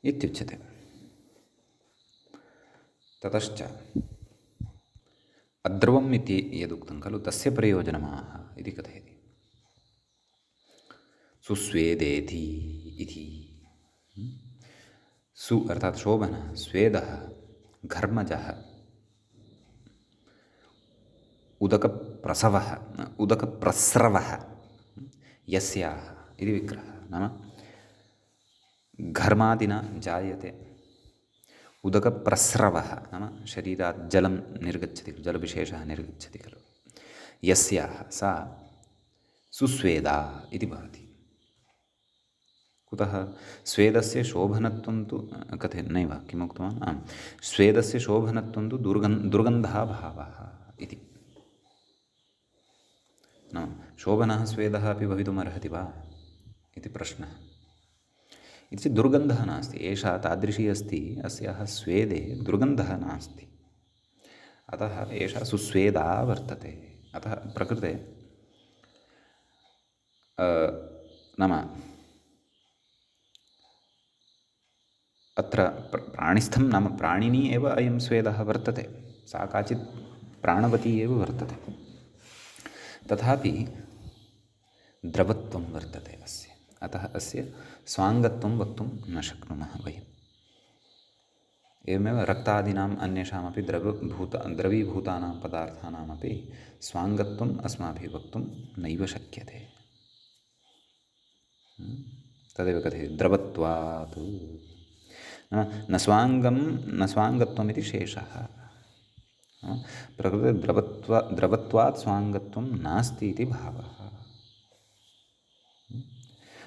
इत्युच्यते। ततश्च अद्रवम् इति यदुक्तं खलु तस्य प्रयोजनमाह इति कथयति। सुस्वेदेति इति। सु अर्थात् शोभनः, स्वेदः, घर्मजः, उदकप्रस्रवः यस्याः इति विग्रहः। नाम घर्मादिना जायते, उदकप्रस्रवः नाम शरीरात् जलं निर्गच्छति, जलविशेषः निर्गच्छति खलु, यस्याः सा सुस्वेदा इति भवति। कुतः? स्वेदस्य शोभनत्वं तु कथयन् नैव किमुक्तवान्? आम्, स्वेदस्य शोभनत्वं तु दुर्गन्धाभावः इति। नाम शोभनः स्वेदः अपि भवितुमर्हति वा इति प्रश्नः। इति चेत् दुर्गन्धः नास्ति, एषा तादृशी अस्ति, अस्याः स्वेदे दुर्गन्धः नास्ति, अतः एषा सुस्वेदा वर्तते। अतः प्रकृते नाम अत्र प्राणिस्थं नाम प्राणिनी एव अयं स्वेदः वर्तते, सा काचित् प्राणवती एव वर्तते, तथापि द्रवत्वं वर्तते अस्य। अतः अस्य स्वाङ्गत्वं वक्तुं न शक्नुमः वयम्। एवमेव रक्तादीनाम् अन्येषामपि द्रवीभूतानां पदार्थानामपि स्वाङ्गत्वम् अस्माभिः वक्तुं नैव शक्यते। तदेव कथयति द्रवत्वात्। नाम न स्वाङ्गत्वमिति शेषः। प्रकृते द्रवत्वात् स्वाङ्गत्वं नास्ति इति भावः।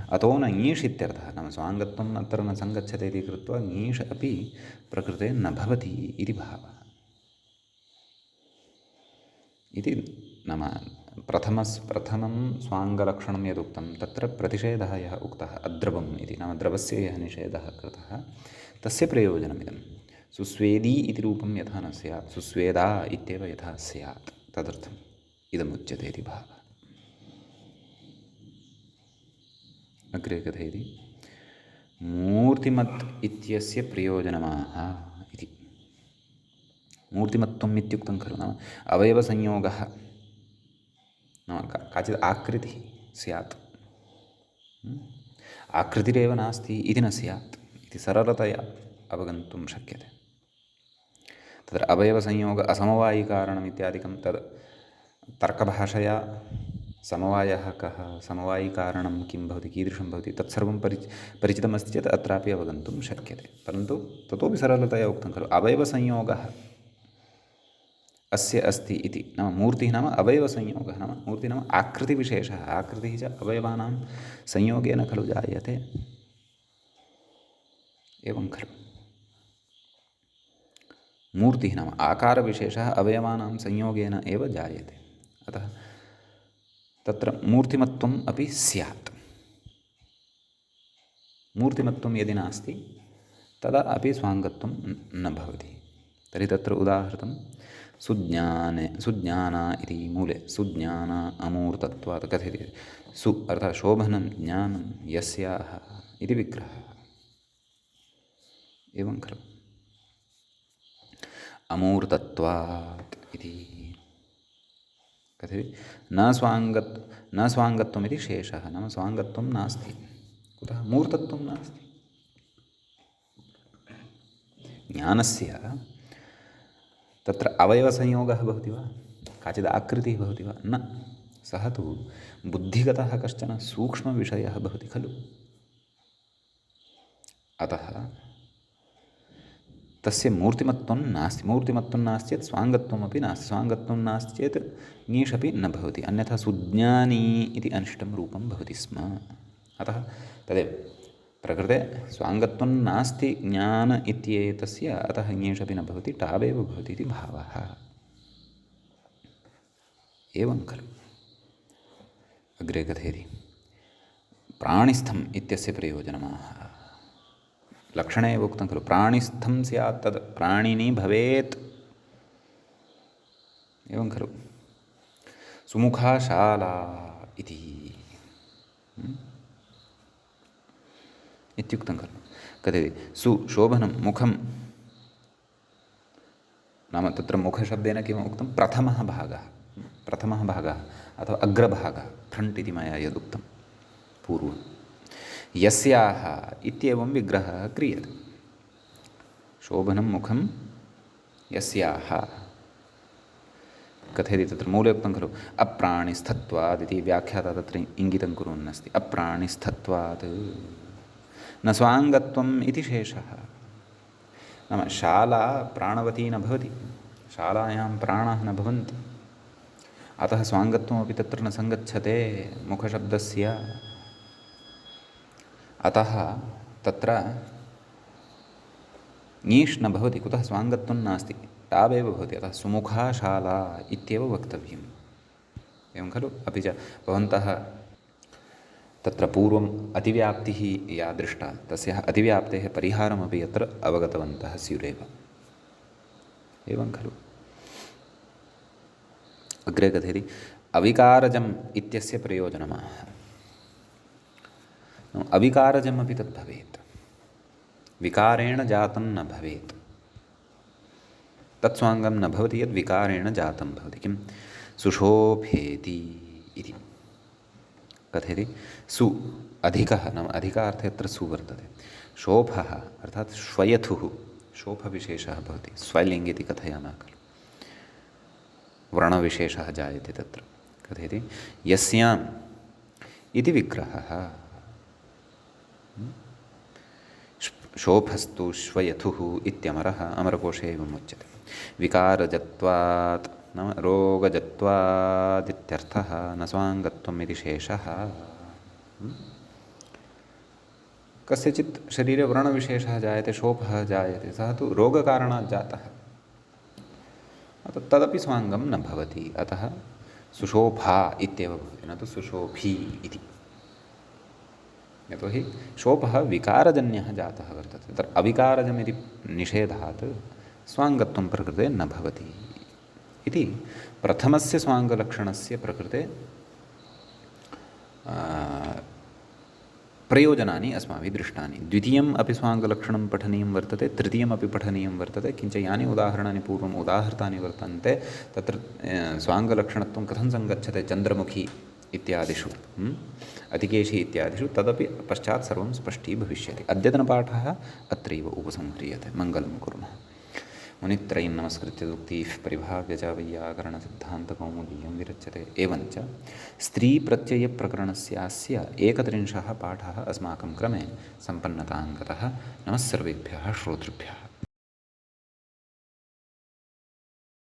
अतो न ङीष् इत्यर्थः, नाम स्वाङ्गत्वम् अत्र न सङ्गच्छते इति कृत्वा ङीष् अपि प्रकृते न भवति इति भावः। इति नाम प्रथमं स्वाङ्गलक्षणं यदुक्तं तत्र प्रतिषेधः यः उक्तः अद्रवम् इति, नाम द्रवस्य यः निषेधः कृतः तस्य प्रयोजनमिदं। सुस्वेदी इति रूपं यथा न स्यात्, सुस्वेदा इत्येव यथा स्यात्, तदर्थम् इदमुच्यते इति भावः। अग्रे कथयति मूर्तिमत् इत्यस्य प्रयोजनमाह इति। मूर्तिमत्वम् इत्युक्तं खलु नाम अवयवसंयोगः, नाम काचित् आकृतिः स्यात्, आकृतिरेव नास्ति इति न स्यात् इति सरलतया अवगन्तुं शक्यते। तत्र अवयवसंयोग असमवायिकारणम् इत्यादिकं तद् तर्कभाषया समवायः कः, समवायिकारणं किं भवति, कीदृशं भवति, तत्सर्वं परिचितमस्ति चेत् अत्रापि अवगन्तुं शक्यते। परन्तु ततोपि सरलतया उक्तं खलु अवयवसंयोगः अस्य अस्ति इति। नाम मूर्तिः नाम अवयवसंयोगः, नाम मूर्तिः नाम आकृतिविशेषः, आकृतिः च अवयवानां संयोगेन खलु जायते, एवं खलु। मूर्तिः नाम आकारविशेषः अवयवानां संयोगेन एव जायते, अतः तत्र मूर्तिमत्वम् अपि स्यात्। मूर्तिमत्वं यदि नास्ति तदा अपि स्वाङ्गत्वं न भवति। तर्हि तत्र उदाहृतं सुज्ञान इति मूले सुज्ञान अमूर्तत्वात् कथयति। सु अर्थात् शोभनं ज्ञानं यस्याः इति विग्रहः, एवं खलु। अमूर्तत्वात् इति कथयति न स्वाङ्गत्वमिति शेषः, नाम स्वाङ्गत्वं नास्ति। कुतः? मूर्तत्वं नास्ति। ज्ञानस्य तत्र अवयवसंयोगः भवति वा, काचित् आकृतिः भवति वा? न। सः तु बुद्धिगतः कश्चन सूक्ष्मविषयः भवति खलु। अतः तस्य मूर्तिमत्वं नास्ति। मूर्तिमत्वं नास्ति चेत् स्वाङ्गत्वमपि नास्ति। स्वाङ्गत्वं नास्ति चेत् ङीषपि न भवति, अन्यथा सुज्ञानी इति अनिष्टं रूपं भवति स्म। अतः तदेव प्रकृते स्वाङ्गत्वं नास्ति ज्ञान इत्येतस्य, अतः ङीषपि न भवति, टावेव भवति इति भावः, एवं खलु। अग्रे कथयति प्राणिस्थम् इत्यस्य प्रयोजनमाह। लक्षणे एव उक्तं खलु प्राणिस्थं स्यात् तद् प्राणिनी भवेत्, एवं खलु। सुमुखा शाला इति इत्युक्तं खलु। कथयति सुशोभनं मुखं, नाम तत्र मुखशब्देन किम् उक्तं? प्रथमः भागः अथवा अग्रभागः, फ्रण्ट् इति मया यदुक्तं पूर्वं। यस्याः इत्येवं विग्रहः क्रियते। शोभनं मुखं यस्याः कथयति, तत्र मूले उक्तं खलु अप्राणिस्थत्वात् इति व्याख्याता तत्र इङ्गितं कुर्वन्नस्ति। अप्राणिस्थत्वात् न स्वाङ्गत्वम् इति शेषः। नाम शाला प्राणवती न भवति, शालायां प्राणाः न भवन्ति, अतः स्वाङ्गत्वमपि तत्र न सङ्गच्छते मुखशब्दस्य। अतः तत्र ङीष् न भवति, कुतः? स्वाङ्गत्वं नास्ति, तावेव भवति। अतः सुमुखा शाला इत्येव वक्तव्यम्, एवं खलु। अपि च भवन्तः तत्र पूर्वम् अतिव्याप्तिः या दृष्टा, तस्याः अतिव्याप्तेः परिहारमपि अत्र अवगतवन्तः स्युरेव, एवं खलु। अग्रे कथयति अविकारजम् इत्यस्य प्रयोजनमाह। अविकारजमपि तद् भवेत्, विकारेण जातं न भवेत्। तत्स्वाङ्गं न भवति यद् विकारेण जातं भवति। किं? सुशोभेति इति कथयति। सु अधिकः, नाम अधिकार्थे अत्र सु वर्तते। शोभः अर्थात् श्वयथुः, शोभविशेषः भवति। स्वैलिङ्ग् इति कथयामः खलु, व्रणविशेषः जायते तत्र। कथयति यस्याम् इति विग्रहः। शोभस्तु श्वयथुः इत्यमरः, अमरकोशे एवम् उच्यते। विकारजत्वात् नाम रोगजत्वादित्यर्थः, न स्वाङ्गत्वम् इति शेषः। कस्यचित् शरीरे व्रणविशेषः जायते, शोभः जायते, सः तु रोगकारणात् जातः, तदपि स्वाङ्गं न भवति। अतः सुशोभा इत्येव भवति, न तु सुशोभी इति। यतोहि शोभः विकारजन्यः जातः वर्तते, तत्र अविकारजमिति निषेधात् स्वाङ्गत्वं प्रकृते न भवति इति प्रथमस्य स्वाङ्गलक्षणस्य प्रकृते प्रयोजनानि अस्माभिः दृष्टानि। द्वितीयम् अपि स्वाङ्गलक्षणं पठनीयं वर्तते, तृतीयमपि पठनीयं वर्तते। किञ्च यानि उदाहरणानि पूर्वम् उदाहृतानि वर्तन्ते तत्र स्वाङ्गलक्षणत्वं कथं सङ्गच्छते चन्द्रमुखी इत्यादिषु, अतिकेशि इत्यादिषु, तदपि पश्चात् सर्वं स्पष्टीभविष्यति। अद्यतनपाठः अत्रैव उपसंह्रियते। मङ्गलं कुर्मः। मुनित्रयं नमस्कृत्य उक्तिः परिभाव्य च वैयाकरणसिद्धान्तकौमुदीयं विरच्यते। एवञ्च स्त्रीप्रत्ययप्रकरणस्यास्य 31 पाठः अस्माकं क्रमे सम्पन्नतां गतः। नमः सर्वेभ्यः श्रोतृभ्यः।